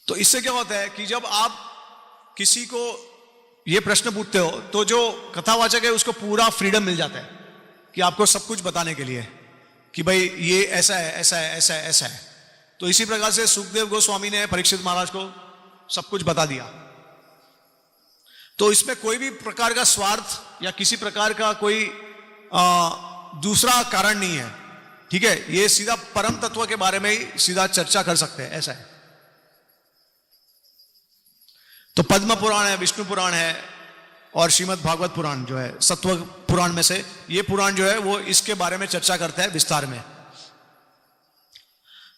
तो इससे क्या होता है कि जब आप किसी को यह प्रश्न पूछते हो तो जो कथावाचक है उसको पूरा फ्रीडम मिल जाता है कि आपको सब कुछ बताने के लिए कि भाई ये ऐसा है, ऐसा है, ऐसा है, ऐसा है। तो इसी प्रकार से सुखदेव गोस्वामी ने परीक्षित महाराज को सब कुछ बता दिया। तो इसमें कोई भी प्रकार का स्वार्थ या किसी प्रकार का कोई दूसरा कारण नहीं है, ठीक है। ये सीधा परम तत्व के बारे में ही सीधा चर्चा कर सकते हैं, ऐसा है। तो पद्म पुराण है, विष्णु पुराण है, और श्रीमद् भागवत पुराण जो है सत्व पुराण में से, ये पुराण जो है वो इसके बारे में चर्चा करता है विस्तार में।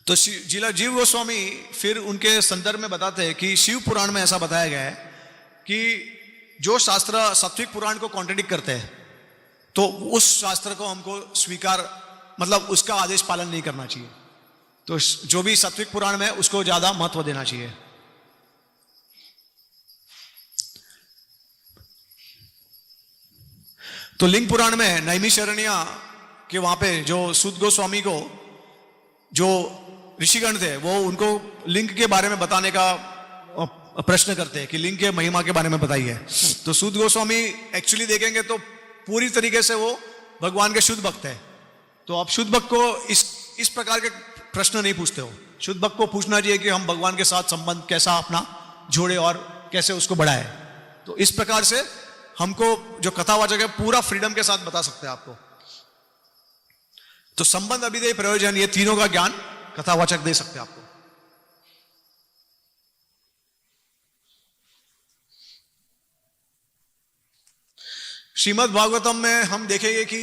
तो जीव गोस्वामी फिर उनके संदर्भ में बताते हैं कि शिव पुराण में ऐसा बताया गया है कि जो शास्त्र सात्विक पुराण को कॉन्ट्रडिक्ट करते हैं तो उस शास्त्र को हमको स्वीकार, मतलब उसका आदेश पालन नहीं करना चाहिए। तो जो भी सात्विक पुराण में उसको ज्यादा महत्व देना चाहिए। तो लिंग पुराण में नैमिषारण्य के वहां पे जो सूत गोस्वामी को जो ऋषिगण थे वो उनको लिंग के बारे में बताने का प्रश्न करते हैं कि लिंग के महिमा के बारे में बताइए। तो सूत गोस्वामी एक्चुअली देखेंगे तो पूरी तरीके से वो भगवान के शुद्ध भक्त है। तो आप शुद्ध भक्त को इस प्रकार के प्रश्न नहीं पूछते हो। शुद्ध भक्त को पूछना चाहिए कि हम भगवान के साथ संबंध कैसा अपना जोड़े और कैसे उसको बढ़ाए। तो इस प्रकार से हमको जो कथावाचक है पूरा फ्रीडम के साथ बता सकते हैं आपको। तो संबंध, अभिधेय, प्रयोजन, ये तीनों का ज्ञान कथावाचक दे सकते हैं आपको। श्रीमद् भागवतम में हम देखेंगे कि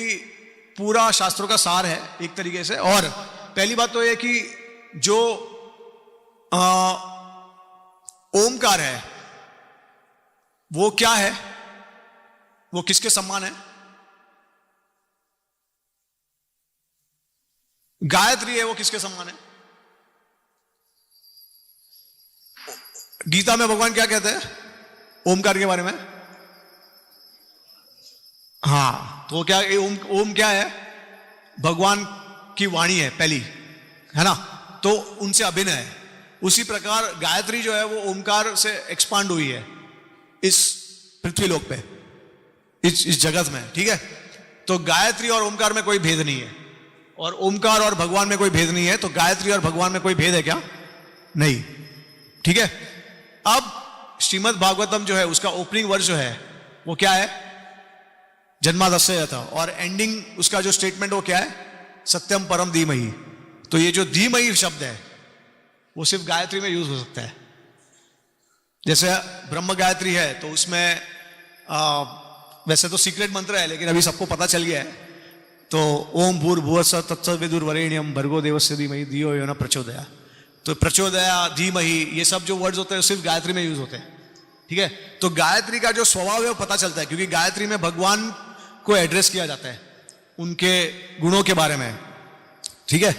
पूरा शास्त्रों का सार है एक तरीके से। और पहली बात तो यह कि जो ओमकार है वो क्या है, वो किसके समान है। गायत्री है वो किसके समान है। गीता में भगवान क्या कहते हैं ओमकार के बारे में। हाँ, तो क्या ओम क्या है, भगवान की वाणी है पहली, है ना, तो उनसे अभिन्न है। उसी प्रकार गायत्री जो है वो ओमकार से एक्सपांड हुई है इस पृथ्वी लोक पे, इस जगत में, ठीक है। तो गायत्री और ओमकार में कोई भेद नहीं है, और ओमकार और भगवान में कोई भेद नहीं है। तो गायत्री और भगवान में कोई भेद है क्या, नहीं, ठीक है। अब श्रीमद् भागवतम जो है उसका ओपनिंग वर्ड जो है वो क्या है, जन्मादस्य था, और एंडिंग उसका जो स्टेटमेंट वो क्या है, सत्यम परम धीमहि। तो ये जो धीमहि शब्द है वो सिर्फ गायत्री में यूज हो सकता है। जैसे ब्रह्म गायत्री है तो उसमें वैसे तो सीक्रेट मंत्र है लेकिन अभी सबको पता चल गया है। तो ओम भूर्भुवस्सुवः तत्सवितुर्वरेण्यं भर्गो देवस्य धीमहि धियो यो न प्रचोदयात्। तो प्रचोदया, धीमहि, ये सब जो वर्ड्स होते हैं सिर्फ गायत्री में यूज होते हैं, ठीक है। तो गायत्री का जो स्वभाव है वो पता चलता है क्योंकि गायत्री में भगवान को एड्रेस किया जाता है उनके गुणों के बारे में, ठीक है।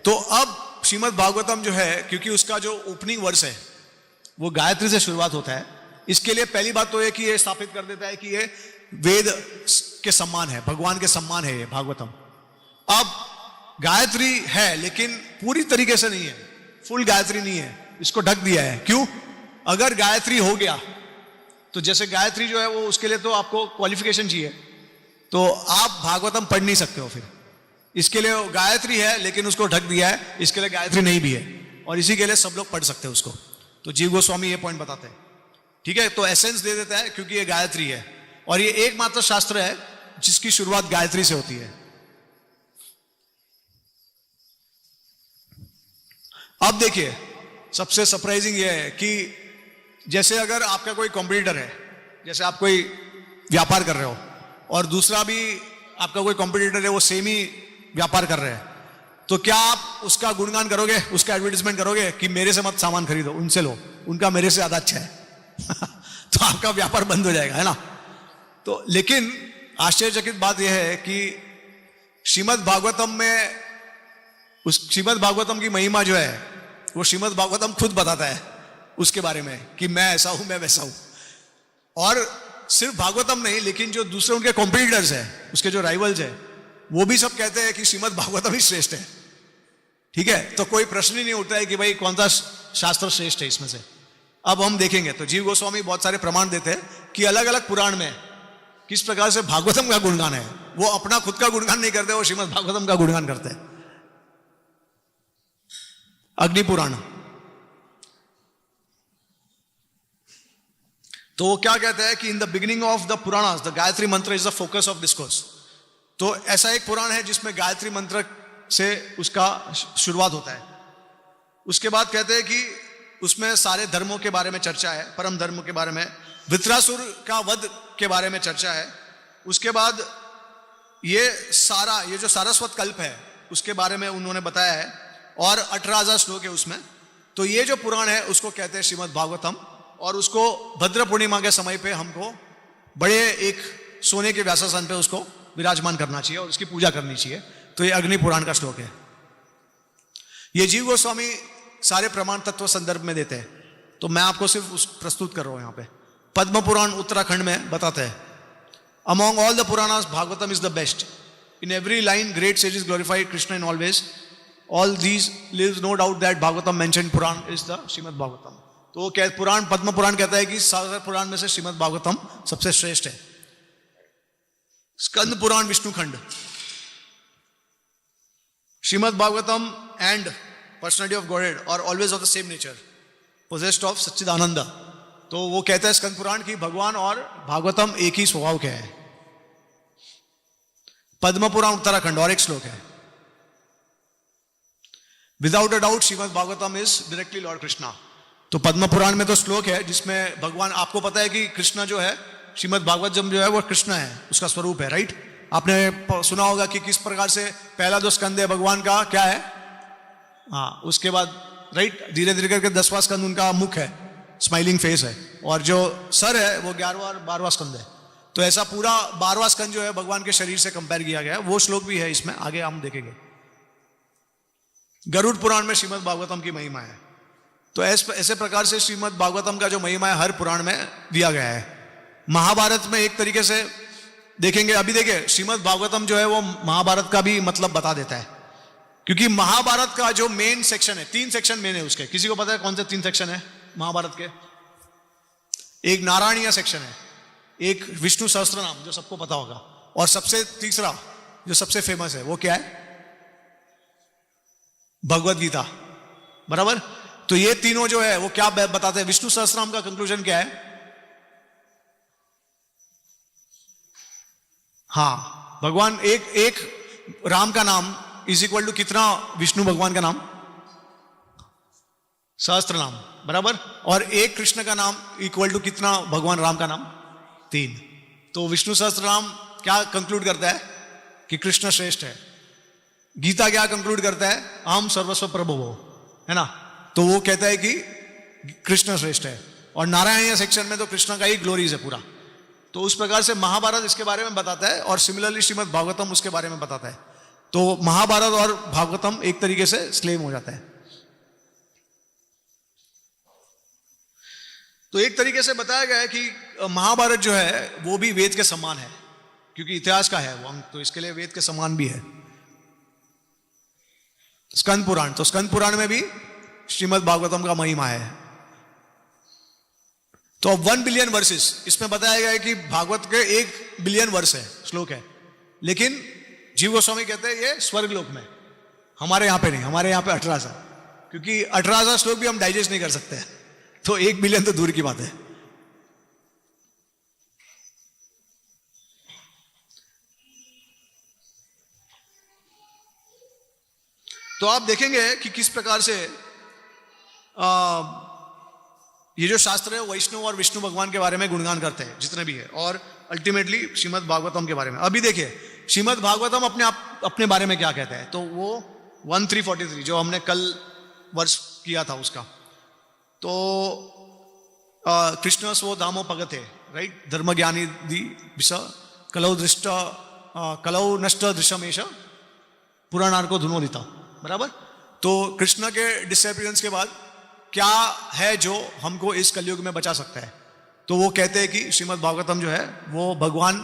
तो अब श्रीमद् भागवतम जो है क्योंकि उसका जो ओपनिंग वर्स है वो गायत्री से शुरुआत होता है, इसके लिए पहली बात तो ये कि ये स्थापित कर देता है कि ये वेद के सम्मान है, भगवान के सम्मान है ये भागवतम। अब गायत्री है लेकिन पूरी तरीके से नहीं है, फुल गायत्री नहीं है, इसको ढक दिया है। क्यों? अगर गायत्री हो गया तो जैसे गायत्री जो है वो उसके लिए तो आपको क्वालिफिकेशन चाहिए, तो आप भागवतम पढ़ नहीं सकते हो। फिर इसके लिए गायत्री है लेकिन उसको ढक दिया है, इसके लिए गायत्री नहीं भी है, और इसी के लिए सब लोग पढ़ सकते हैं उसको। तो जीव गोस्वामी ये पॉइंट बताते हैं, ठीक है। तो एसेंस दे देता है क्योंकि ये गायत्री है और ये एकमात्र शास्त्र है जिसकी शुरुआत गायत्री से होती है। अब देखिए सबसे सरप्राइजिंग ये है कि जैसे अगर आपका कोई कॉम्पिटिटर है, जैसे आप कोई व्यापार कर रहे हो और दूसरा भी आपका कोई कॉम्पिटिटर है, वो सेम ही व्यापार कर रहे हैं, तो क्या आप उसका गुणगान करोगे, उसका एडवर्टीजमेंट करोगे कि मेरे से मत सामान खरीदो, उनसे लो, उनका मेरे से ज्यादा अच्छा है तो आपका व्यापार बंद हो जाएगा, है ना। तो लेकिन आश्चर्यचकित बात यह है कि श्रीमद् भागवतम में, उस श्रीमद् भागवतम की महिमा जो है वो श्रीमद् भागवतम खुद बताता है उसके बारे में कि मैं ऐसा हूं, मैं वैसा हूं। और सिर्फ भागवतम नहीं, लेकिन जो दूसरे उनके कॉम्पिटिटर्स है, उसके जो राइवल्स है, वो भी सब कहते हैं कि श्रीमद् भागवतम ही श्रेष्ठ है। ठीक है, तो कोई प्रश्न ही नहीं उठता है कि भाई कौन सा शास्त्र श्रेष्ठ है इसमें से। अब हम देखेंगे तो जीव गोस्वामी बहुत सारे प्रमाण देते हैं कि अलग अलग पुराण में किस प्रकार से भागवतम का गुणगान है। वो अपना खुद का गुणगान नहीं करते, वो श्रीमद् भागवतम का गुणगान करते हैं। अग्नि पुराण, तो वो क्या कहते हैं कि in the beginning of the Puranas the Gayatri mantra is the focus of discourse. तो ऐसा एक पुराण है जिसमें गायत्री मंत्र से उसका शुरुआत होता है। उसके बाद कहते हैं कि उसमें सारे धर्मों के बारे में चर्चा है, परम धर्म के बारे में, वृत्रासुर का वध के बारे में चर्चा है। उसके बाद ये जो सारस्वत कल्प है उसके बारे में उन्होंने बताया है, और 18,000 श्लोक है उसमें। तो ये जो पुराण है उसको कहते हैं श्रीमद् भागवतम, और उसको भद्र पूर्णिमा के समय पे हमको बड़े एक सोने के व्यासासन पे उसको विराजमान करना चाहिए और उसकी पूजा करनी चाहिए। तो ये अग्नि पुराण का श्लोक है। ये जीव गोस्वामी सारे प्रमाण तत्व संदर्भ में देते हैं, तो मैं आपको सिर्फ उस प्रस्तुत कर रहा हूं यहां पे। पद्म पुराण उत्तराखंड में बताते हैं, among all the Puranas Bhagavatam is the best, in every line great sages glorified Krishna in always, all these lives no doubt that Bhagavatam mention Purana is the Shrimad Bhagavatam. तो वो पुराण, पद्म पुराण कहता है कि सागर पुराण में से श्रीमद् भागवतम सबसे श्रेष्ठ है। स्कंद Purana Vishnu Khanda, Shrimad Bhagavatam and personality of godhead और always of the same nature, possessed of sachchidananda. तो वो कहता है स्कंद पुराण की भगवान और भागवतम एक ही स्वभाव के हैं। पद्म पुराण उत्तराखंड और एक श्लोक है, without a doubt Shrimad Bhagavatam is directly Lord Krishna. तो पद्म पुराण में तो श्लोक है जिसमें भगवान, आपको पता है कि कृष्ण जो है, श्रीमद् भागवतम जो है वो कृष्ण है, उसका स्वरूप है, राइट। आपने सुना होगा कि किस प्रकार से पहला जो स्कंद है भगवान का क्या है, हाँ, उसके बाद राइट धीरे धीरे करके 10वां स्कंद उनका मुख है, स्माइलिंग फेस है, और जो सर है वो 11वां और 12वां स्कंद है। तो ऐसा पूरा 12वां स्कंद जो है भगवान के शरीर से कंपेयर किया गया है। वो श्लोक भी है इसमें, आगे हम देखेंगे। गरुड़ पुराण में श्रीमद् भागवतम की महिमा है। तो ऐसे प्रकार से श्रीमद् भागवतम का जो महिमा है हर पुराण में दिया गया है। महाभारत में एक तरीके से देखेंगे, अभी देखिए श्रीमद् भागवतम जो है वो महाभारत का भी मतलब बता देता है, क्योंकि महाभारत का जो मेन सेक्शन है, 3 सेक्शन मेन है उसके। किसी को पता है कौन से 3 सेक्शन है महाभारत के? एक नारायणीय सेक्शन है, एक विष्णु सहस्त्र नाम जो सबको पता होगा, और सबसे तीसरा जो सबसे फेमस है वो क्या है? भगवद गीता, बराबर। तो ये तीनों जो है वो क्या बताते हैं? विष्णु सहस्त्रनाम का कंक्लूजन क्या है? हाँ, भगवान एक राम का नाम इज इक्वल टू कितना विष्णु भगवान का नाम? सहस्त्र नाम, बराबर। और एक कृष्ण का नाम इक्वल टू कितना भगवान राम का नाम? 3। तो विष्णु सहस्त्र नाम क्या कंक्लूड करता है? कि कृष्ण श्रेष्ठ है। गीता क्या कंक्लूड करता है? अहम सर्वस्व प्रभु हो, है ना। तो वो कहता है कि कृष्ण श्रेष्ठ है। और नारायणीय सेक्शन में तो कृष्ण का ही ग्लोरीज है पूरा। तो उस प्रकार से महाभारत इसके बारे में बताता है, और सिमिलरली श्रीमद् भागवतम उसके बारे में बताता है। तो महाभारत और भागवतम एक तरीके से सेम हो जाता है। तो एक तरीके से बताया गया है कि महाभारत जो है वो भी वेद के समान है, क्योंकि इतिहास का है वो, तो इसके लिए वेद के समान भी है। स्कंद पुराण, तो स्कंद पुराण में भी श्रीमद् भागवतम का महिमा है। तो अब 1 बिलियन वर्सेस, इसमें बताया गया है कि भागवत के 1 बिलियन वर्ष है, श्लोक है। लेकिन जीव गोस्वामी कहते हैं ये स्वर्ग लोक में, हमारे यहां पे नहीं, हमारे यहां पे 18,000, क्योंकि 18,000 श्लोक भी हम डाइजेस्ट नहीं कर सकते, तो 1 बिलियन तो दूर की बात है। तो आप देखेंगे कि किस प्रकार से ये जो शास्त्र है वैष्णव और विष्णु भगवान के बारे में गुणगान करते हैं जितने भी है, और अल्टीमेटली श्रीमद् भागवतम के बारे में। अभी देखिए श्रीमद् भागवतम अपने बारे में क्या कहते हैं, तो वो 1343 जो हमने कल वर्ष किया था उसका, तो कृष्ण स्व धामो पगते, राइट, धर्म ज्ञानी दी विष कलौ नष्ट दृश्यमेश पुराणार्को धुनोदिता, बराबर। तो कृष्ण के डिसअपियरेंस के बाद क्या है जो हमको इस कलयुग में बचा सकता है, तो वो कहते हैं कि श्रीमद् भागवतम जो है वो भगवान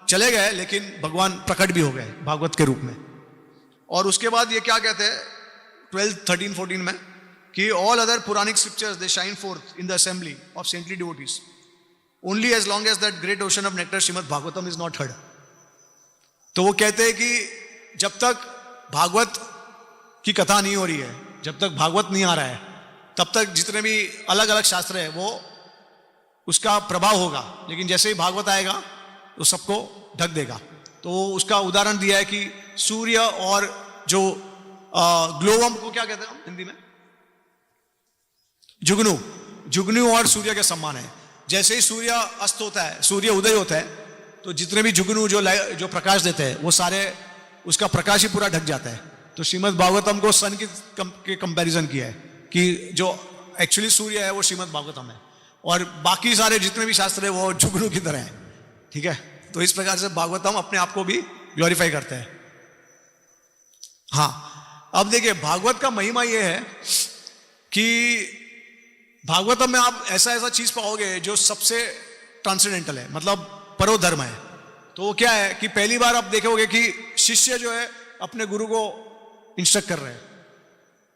चले गए लेकिन भगवान प्रकट भी हो गए भागवत के रूप में। और उसके बाद ये क्या कहते हैं 12, 13, 14 में कि all other Puranic scriptures they shine forth in the assembly of saintly devotees only as long as that great ocean of nectar Shrimad Bhagavatam is not heard. तो वो कहते हैं कि जब तक भागवत की कथा नहीं हो रही है, जब तक भागवत नहीं आ रहा है, तब तक जितने भी अलग अलग शास्त्र है वो उसका प्रभाव होगा, लेकिन जैसे ही भागवत आएगा तो सबको ढक देगा। तो उसका उदाहरण दिया है कि सूर्य और जो ग्लोवम को क्या कहते हैं हम हिंदी में, जुगनू, जुगनू और सूर्य के समान है। जैसे ही सूर्य अस्त होता है, सूर्य उदय होता है, तो जितने भी जुगनू जो प्रकाश देते हैं वो सारे उसका प्रकाश ही पूरा ढक जाता है। तो श्रीमद् भागवतम को सन के कंपैरिजन किया है कि जो एक्चुअली सूर्य है वो श्रीमद् भागवतम है, और बाकी सारे जितने भी शास्त्र है वो जुगनू की तरह है, ठीक है। तो इस प्रकार से भागवतम अपने आप को भी ग्लोरीफाई करते हैं। हाँ, अब देखिए भागवत का महिमा यह है कि भागवतम में आप ऐसा ऐसा चीज पाओगे जो सबसे ट्रांसेंडेंटल है, मतलब परोधर्म है। तो वो क्या है कि पहली बार आप देखोगे कि शिष्य जो है अपने गुरु को इंस्ट्रक्ट कर रहे हैं।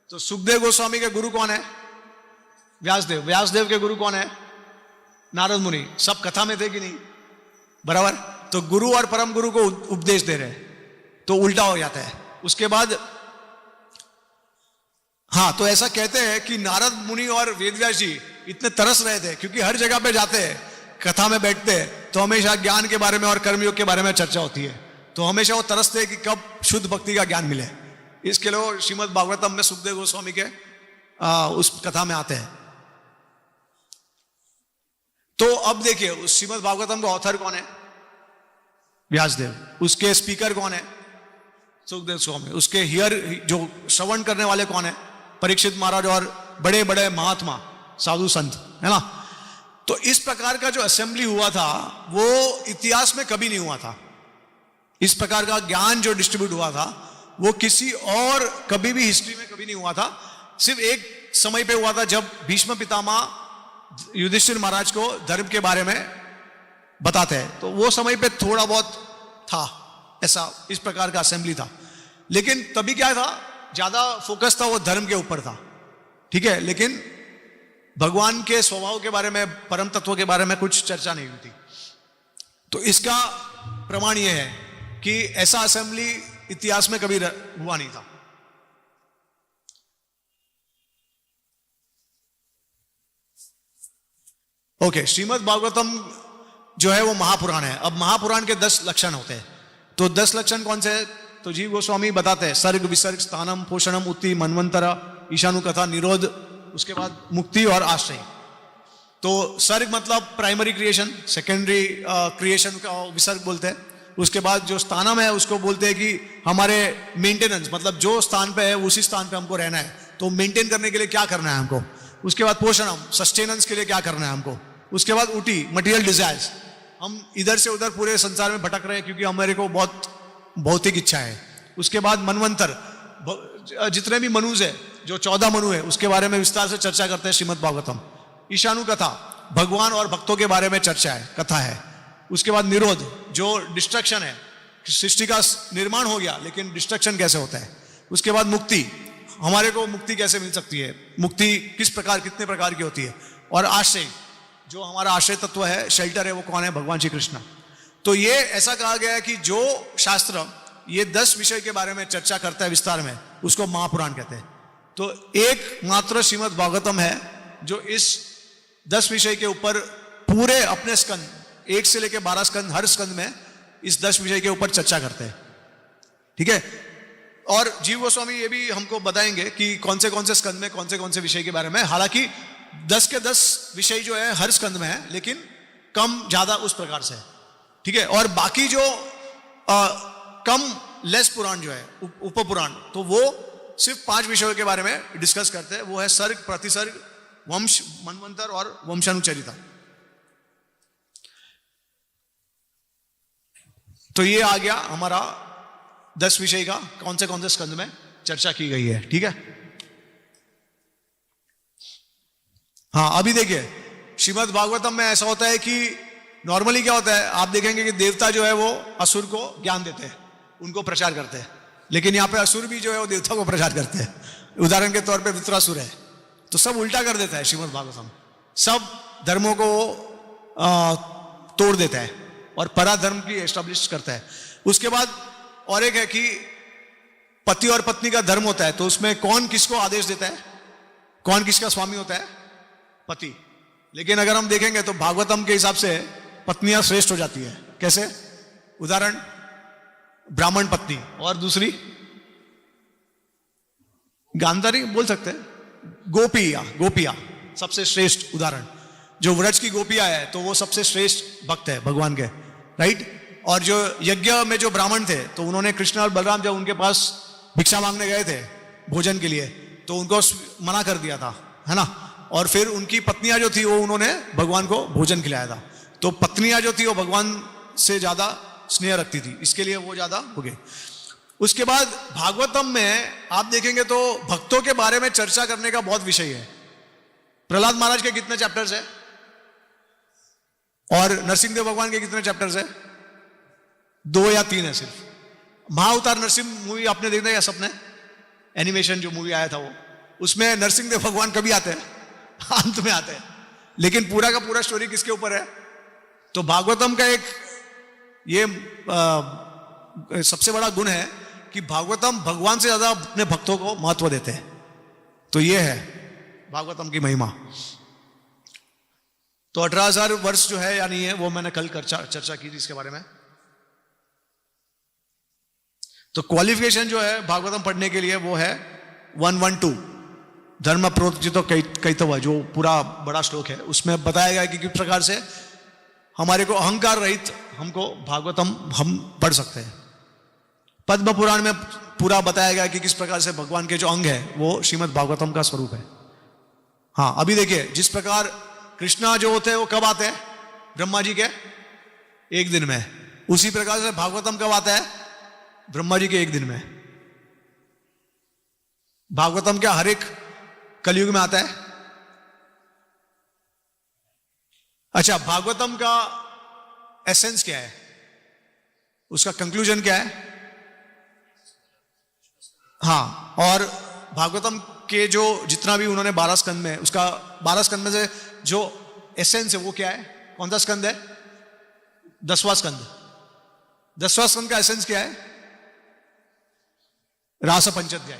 तो सुखदेव गोस्वामी के गुरु कौन है? व्यासदेव। व्यासदेव के गुरु कौन है? नारद मुनि। सब कथा में थे कि नहीं, बराबर। तो गुरु और परम गुरु को उपदेश दे रहे हैं, तो उल्टा हो जाता है। उसके बाद हाँ, तो ऐसा कहते हैं कि नारद मुनि और वेदव्यास जी इतने तरस रहे थे, क्योंकि हर जगह पे जाते हैं, कथा में बैठते हैं, तो हमेशा ज्ञान के बारे में और कर्मयोग के बारे में चर्चा होती है। तो हमेशा वो तरसते हैं कि कब शुद्ध भक्ति का ज्ञान मिले। इसके लिए श्रीमद् भागवतम में सुखदेव गोस्वामी के उस कथा में आते हैं। तो अब देखिए उस श्रीमद् भागवतम का ऑथर कौन है? व्यासदेव। उसके स्पीकर कौन है? सुखदेव स्वामी। उसके हियर जो श्रवण करने वाले कौन है? परीक्षित महाराज और बड़े बड़े महात्मा साधु संत, है ना। तो इस प्रकार का जो असेंबली हुआ था वो इतिहास में कभी नहीं हुआ था। इस प्रकार का ज्ञान जो डिस्ट्रीब्यूट हुआ था वो किसी और कभी भी हिस्ट्री में कभी नहीं हुआ था। सिर्फ एक समय पे हुआ था जब भीष्म पितामह युधिष्ठिर महाराज को धर्म के बारे में बताते हैं, तो वो समय पे थोड़ा बहुत था ऐसा, इस प्रकार का असेंबली था। लेकिन तभी क्या था, ज्यादा फोकस था वो धर्म के ऊपर था, ठीक है। लेकिन भगवान के स्वभाव के बारे में, परम तत्व के बारे में कुछ चर्चा नहीं हुई थी। तो इसका प्रमाण यह है कि ऐसा असेंबली इतिहास में कभी हुआ नहीं था। ओके, श्रीमद् भागवतम जो है वो महापुराण है। अब महापुराण के 10 लक्षण होते हैं। तो 10 लक्षण कौन से हैं? तो जीव गोस्वामी बताते हैं, सर्ग विसर्ग स्थानम पोषणम उत्ति मनवंतर ईशानु कथा निरोध, उसके बाद मुक्ति और आश्रय। तो सर्ग मतलब प्राइमरी क्रिएशन, सेकेंडरी क्रिएशन का विसर्ग बोलते हैं। उसके बाद जो स्थानम है उसको बोलते हैं कि हमारे मेंटेनेंस, मतलब जो स्थान पे है उसी स्थान पे हमको रहना है, तो मेंटेन करने के लिए क्या करना है हमको। उसके बाद पोषणम, सस्टेनेंस के लिए क्या करना है हमको। उसके बाद उटी, मटेरियल डिजायर्स, हम इधर से उधर पूरे संसार में भटक रहे हैं क्योंकि हमारे को बहुत भौतिक इच्छा है। उसके बाद मनवंतर, जितने भी मनुज है, जो 14 मनु है उसके बारे में विस्तार से चर्चा करते हैं श्रीमद् भागवतम। ईशानु कथा, भगवान और भक्तों के बारे में चर्चा है, कथा है। उसके बाद निरोध, जो डिस्ट्रक्शन है, सृष्टि का निर्माण हो गया लेकिन डिस्ट्रक्शन कैसे होता है। उसके बाद मुक्ति, हमारे को मुक्ति कैसे मिल सकती है, मुक्ति किस प्रकार, कितने प्रकार की होती है। और आश्रय, जो हमारा आश्रय तत्व है, शेल्टर है, वो कौन है? भगवान श्री कृष्ण। तो ये ऐसा कहा गया है कि जो शास्त्र ये 10 विषय के बारे में चर्चा करता है विस्तार में, उसको महापुराण कहते हैं। तो एक मात्र श्रीमद् भागवतम है जो इस 10 विषय के ऊपर पूरे अपने स्कंद 1 से लेकर 12 स्कंद, हर स्कंद में इस 10 विषय के ऊपर चर्चा करते हैं, ठीक है। और जीव गोस्वामी ये भी हमको बताएंगे कि कौन से स्कंद में कौन से विषय के बारे में। हालांकि 10 के 10 विषय जो है हर स्कंद में है, लेकिन कम ज्यादा उस प्रकार से है, ठीक है। और बाकी जो कम लेस पुराण जो है उप पुराण, तो वो सिर्फ 5 विषयों के बारे में डिस्कस करते हैं। वो है सर्ग, प्रतिसर्ग, वंश, मनवंतर और वंशानुचरिता। तो ये आ गया हमारा 10 विषय का कौन से स्कंद में चर्चा की गई है, ठीक है। हाँ, अभी देखिए श्रीमद् भागवतम में ऐसा होता है कि नॉर्मली क्या होता है, आप देखेंगे कि देवता जो है वो असुर को ज्ञान देते हैं, उनको प्रचार करते हैं। लेकिन यहाँ पे असुर भी जो है वो देवता को प्रचार करते हैं। उदाहरण के तौर पे वृत्रासुर है, तो सब उल्टा कर देता है श्रीमद् भागवतम, सब धर्मों को तोड़ देता है और पराधर्म की एस्टेब्लिश करता है। उसके बाद और एक है कि पति और पत्नी का धर्म होता है, तो उसमें कौन किसको आदेश देता है, कौन किसका स्वामी होता है, पति। लेकिन अगर हम देखेंगे तो भागवतम के हिसाब से पत्नियां श्रेष्ठ हो जाती है। कैसे? उदाहरण, ब्राह्मण पत्नी और दूसरी गांधारी बोल सकते हैं, गोपिया सबसे श्रेष्ठ उदाहरण। जो व्रज की गोपियां है तो वो सबसे श्रेष्ठ भक्त है भगवान के, राइट। और जो यज्ञ में जो ब्राह्मण थे, तो उन्होंने कृष्ण और बलराम जब उनके पास भिक्षा मांगने गए थे भोजन के लिए, तो उनको मना कर दिया था, है ना। और फिर उनकी पत्नियां जो थी वो उन्होंने भगवान को भोजन खिलाया था। तो पत्नियां जो थी वो भगवान से ज्यादा स्नेह रखती थी, इसके लिए वो ज्यादा हो गए। उसके बाद भागवतम में आप देखेंगे तो भक्तों के बारे में चर्चा करने का बहुत विषय है। प्रहलाद महाराज के कितने चैप्टर्स है और नरसिंहदेव भगवान के कितने चैप्टर्स है? 2 या 3 है सिर्फ। महाअवतार नरसिंह मूवी आपने देखा या सबने? एनिमेशन जो मूवी आया था वो, उसमें नरसिंहदेव भगवान कभी आते हैं? अंत में आते हैं। लेकिन पूरा का पूरा स्टोरी किसके ऊपर है? तो भागवतम का एक ये सबसे बड़ा गुण है कि भागवतम भगवान से ज्यादा अपने भक्तों को महत्व देते हैं। तो ये है भागवतम की महिमा। तो 18,000 वर्ष जो है या नहीं है, वो मैंने कल चर्चा की थी इसके बारे में। तो क्वालिफिकेशन जो है भागवतम पढ़ने के लिए वो है 112 धर्म प्रोजितो कैतव, जो पूरा बड़ा श्लोक है, उसमें बताया गया कि किस प्रकार से हमारे को अहंकार रहित हमको भागवतम हम पढ़ सकते हैं। पद्म पुराण में पूरा बताया गया कि किस प्रकार से भगवान के जो अंग है वो श्रीमद् भागवतम का स्वरूप है। हाँ, अभी देखिए जिस प्रकार कृष्णा जो होते हैं वो कब आते हैं? ब्रह्मा जी के एक दिन में। उसी प्रकार से भागवतम कब आता है? ब्रह्मा जी के एक दिन में। भागवतम क्या हर एक कलयुग में आता है? अच्छा, भागवतम का एसेंस क्या है, उसका कंक्लूजन क्या है? हाँ, और भागवतम के जो जितना भी उन्होंने 12 स्कंद में, उसका 12 स्कंद में से जो एसेंस है वो क्या है? कौन सा स्कंद है? 10वां स्कंद। 10वां स्कंद का एसेंस क्या है? रास पंचाध्याय,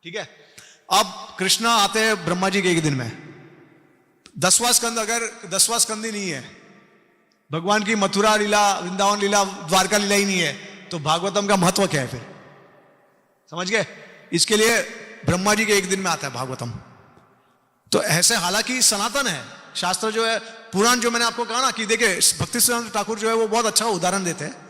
ठीक है। अब कृष्णा आते हैं ब्रह्मा जी के एक दिन में। 10वां स्कंद अगर 10वां स्कंद ही नहीं है, भगवान की मथुरा लीला, वृंदावन लीला, द्वारका लीला ही नहीं है, तो भागवतम का महत्व क्या है फिर? समझ गए? इसके लिए ब्रह्मा जी के एक दिन में आता है भागवतम। तो ऐसे हालांकि सनातन है शास्त्र जो है, पुराण जो मैंने आपको कहा ना कि देखिए भक्ति सिद्धांत ठाकुर जो है वो बहुत अच्छा उदाहरण देते हैं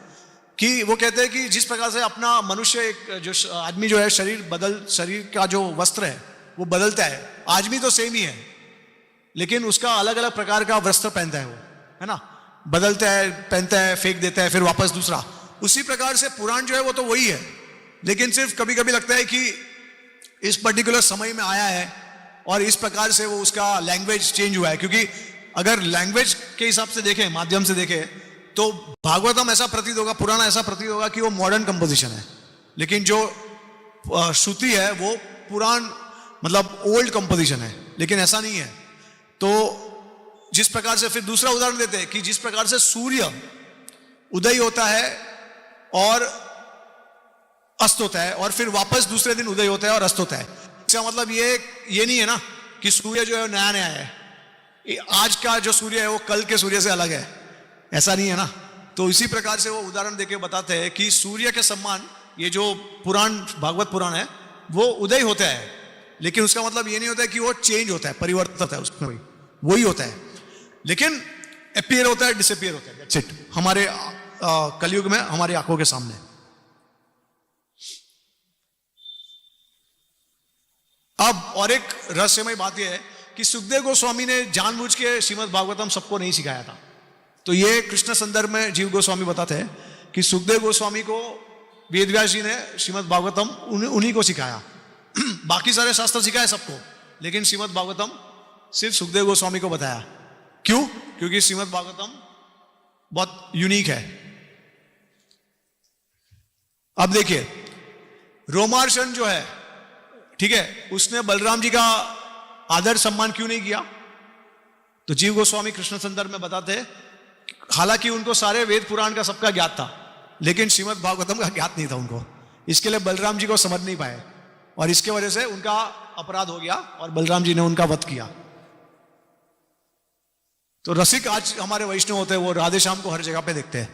कि वो कहते हैं कि जिस प्रकार से अपना मनुष्य एक जो आदमी जो है शरीर का जो वस्त्र है वो बदलता है। आदमी तो सेम ही है, लेकिन उसका अलग अलग प्रकार का वस्त्र पहनता है वो, है ना। बदलता है, पहनता है, फेंक देता है, फिर वापस दूसरा। उसी प्रकार से पुराण जो है वो तो वही है, लेकिन सिर्फ कभी कभी लगता है कि इस पर्टिकुलर समय में आया है और इस प्रकार से वो उसका लैंग्वेज चेंज हुआ है। क्योंकि अगर लैंग्वेज के हिसाब से देखें, माध्यम से देखें, तो भागवतम ऐसा प्रतीत होगा, पुराना ऐसा प्रतीत होगा कि वो मॉडर्न कंपोजिशन है, लेकिन जो श्रुति है वो पुराण मतलब ओल्ड कंपोजिशन है, लेकिन ऐसा नहीं है। तो जिस प्रकार से, फिर दूसरा उदाहरण देते हैं कि जिस प्रकार से सूर्य उदय होता है और अस्त होता है और फिर वापस दूसरे दिन उदय होता है और अस्त होता है, इसका मतलब ये नहीं है ना कि सूर्य जो है नया नया है, आज का जो सूर्य है वो कल के सूर्य से अलग है, ऐसा नहीं है ना। तो इसी प्रकार से वो उदाहरण देके बताते हैं कि सूर्य के समान ये जो पुराण भागवत पुराण है वो उदय होता है, लेकिन उसका मतलब ये नहीं होता है कि वो चेंज होता है, परिवर्तन होता है उसमें, वही होता है, लेकिन अपीयर होता है, डिसअपीयर होता है, दैट्स इट। हमारे कलयुग में हमारी आंखों के सामने। अब और एक रहस्यमय बात यह है कि सुखदेव गोस्वामी ने जानबूझ के श्रीमद् भागवतम सबको नहीं सिखाया था। तो ये कृष्ण संदर्भ में जीव गोस्वामी बताते हैं कि सुखदेव गोस्वामी को वेदव्यास जी ने श्रीमद् भागवतम उन्हीं को सिखाया। बाकी सारे शास्त्र सिखाए सबको, लेकिन श्रीमद् भागवतम सिर्फ सुखदेव गोस्वामी को बताया। क्यों? क्योंकि श्रीमद् भागवतम बहुत यूनिक है। अब देखिए, रोमार्शन जो है, ठीक है, उसने बलराम जी का आदर सम्मान क्यों नहीं किया? तो जीव गोस्वामी कृष्ण संदर्भ में बताते हैं, हालांकि उनको सारे वेद पुराण का सबका ज्ञात था, लेकिन श्रीमद् भागवतम का ज्ञात नहीं था उनको। इसके लिए बलराम जी को समझ नहीं पाए और इसके वजह से उनका अपराध हो गया और बलराम जी ने उनका वध किया। तो रसिक आज हमारे वैष्णव होते हैं, वो राधे श्याम को हर जगह पे देखते हैं,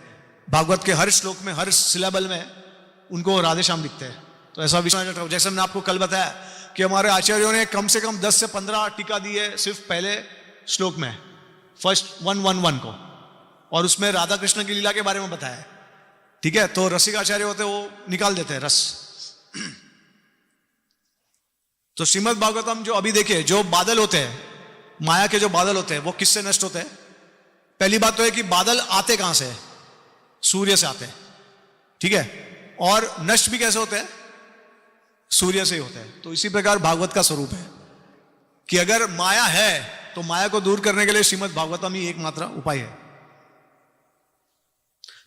भागवत के हर श्लोक में, हर सिलेबल में उनको राधे श्याम दिखते हैं। तो ऐसा विश्वास, जैसे मैंने आपको कल बताया कि हमारे आचार्यों ने कम से कम 10 से 15 टीका दी है सिर्फ पहले श्लोक में, फर्स्ट 111 को, और उसमें राधा कृष्ण की लीला के बारे में बताया है, ठीक है। तो रसिक आचार्य होते हैं, वो निकाल देते हैं रस। तो श्रीमद् भागवतम जो अभी देखिए, जो बादल होते हैं, माया के जो बादल होते हैं, वो किससे नष्ट होते हैं? पहली बात तो है कि बादल आते कहां से? सूर्य से आते हैं, ठीक है, और नष्ट भी कैसे होते हैं? सूर्य से ही होते हैं। तो इसी प्रकार भागवत का स्वरूप है कि अगर माया है तो माया को दूर करने के लिए श्रीमद् भागवतम ही एकमात्र उपाय है।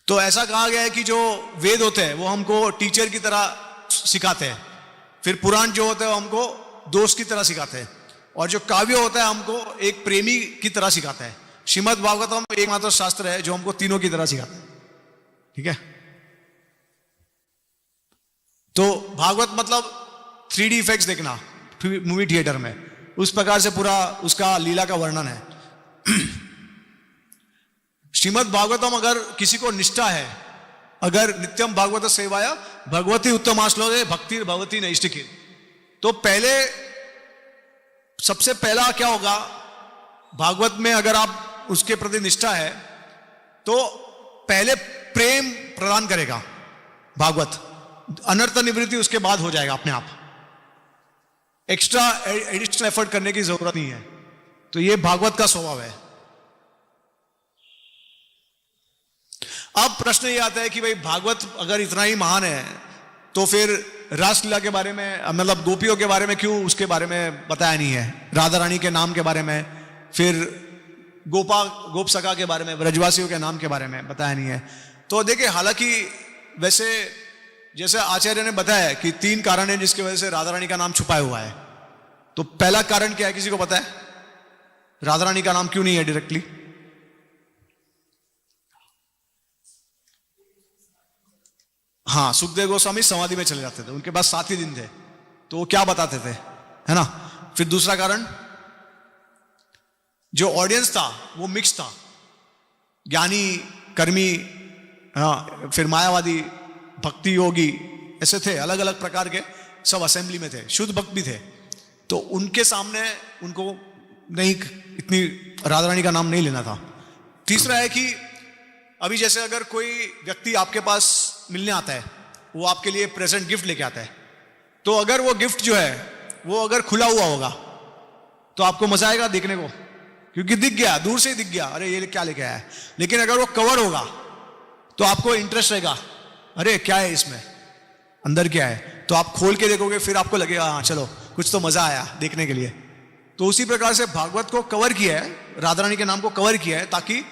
तो ऐसा कहा गया है कि जो वेद होते हैं वो हमको टीचर की तरह सिखाते हैं, फिर पुराण जो होते हैं वो हमको दोस्त की तरह सिखाते हैं, और जो काव्य होता है हमको एक प्रेमी की तरह सिखाता है। श्रीमद् भागवतम एकमात्र शास्त्र है जो हमको तीनों की तरह सिखाता है, ठीक है। तो भागवत मतलब 3D इफेक्ट्स देखना मूवी थिएटर में, उस प्रकार से पूरा उसका लीला का वर्णन है। श्रीमद् भागवतम अगर किसी को निष्ठा है, अगर नित्यम भागवत सेवाया भगवती उत्तम आश्लोके भक्ति भगवती नैष्टिकी, तो पहले सबसे पहला क्या होगा, भागवत में अगर आप उसके प्रति निष्ठा है तो पहले प्रेम प्रदान करेगा भागवत, अनर्थ निवृत्ति उसके बाद हो जाएगा अपने आप, एक्स्ट्रा एडिशनल एफर्ट करने की जरूरत नहीं है। तो ये भागवत का स्वभाव है। अब प्रश्न ये आता है कि भाई भागवत अगर इतना ही महान है तो फिर रासलीला के बारे में, मतलब गोपियों के बारे में क्यों उसके बारे में बताया नहीं है? राधा रानी के नाम के बारे में, फिर गोप सखा के बारे में, ब्रजवासियों के नाम के बारे में बताया नहीं है। तो देखिए, हालांकि वैसे जैसे आचार्य ने बताया है कि 3 कारण है जिसकी वजह से राधा रानी का नाम छुपाया हुआ है। तो पहला कारण क्या है, किसी को पता है? राधा रानी का नाम क्यों नहीं है डायरेक्टली? हाँ, सुखदेव गोस्वामी समाधि में चले जाते थे, उनके पास 7 ही दिन थे, तो वो क्या बताते थे, है ना। फिर दूसरा कारण, जो ऑडियंस था वो मिक्स था, ज्ञानी, कर्मी, हाँ, फिर मायावादी, भक्ति योगी, ऐसे थे, अलग अलग प्रकार के सब असेंबली में थे, शुद्ध भक्त भी थे। तो उनके सामने उनको नहीं, इतनी राधा रानी का नाम नहीं लेना था। तीसरा है कि अभी जैसे अगर कोई व्यक्ति आपके पास मिलने आता है, वो आपके लिए प्रेजेंट गिफ्ट लेके आता है, तो अगर वो गिफ्ट जो है वो अगर खुला हुआ होगा तो आपको मजा आएगा देखने को, क्योंकि दिख गया, दूर से ही दिख गया, अरे ये क्या लेके आया है। लेकिन अगर वो कवर होगा तो आपको इंटरेस्ट रहेगा, अरे क्या है इसमें, अंदर क्या है, तो आप खोल के देखोगे, फिर आपको लगेगा हाँ चलो कुछ तो मजा आया देखने के लिए। तो उसी प्रकार से भागवत को कवर किया है, राधा रानी के नाम को कवर किया है, ताकि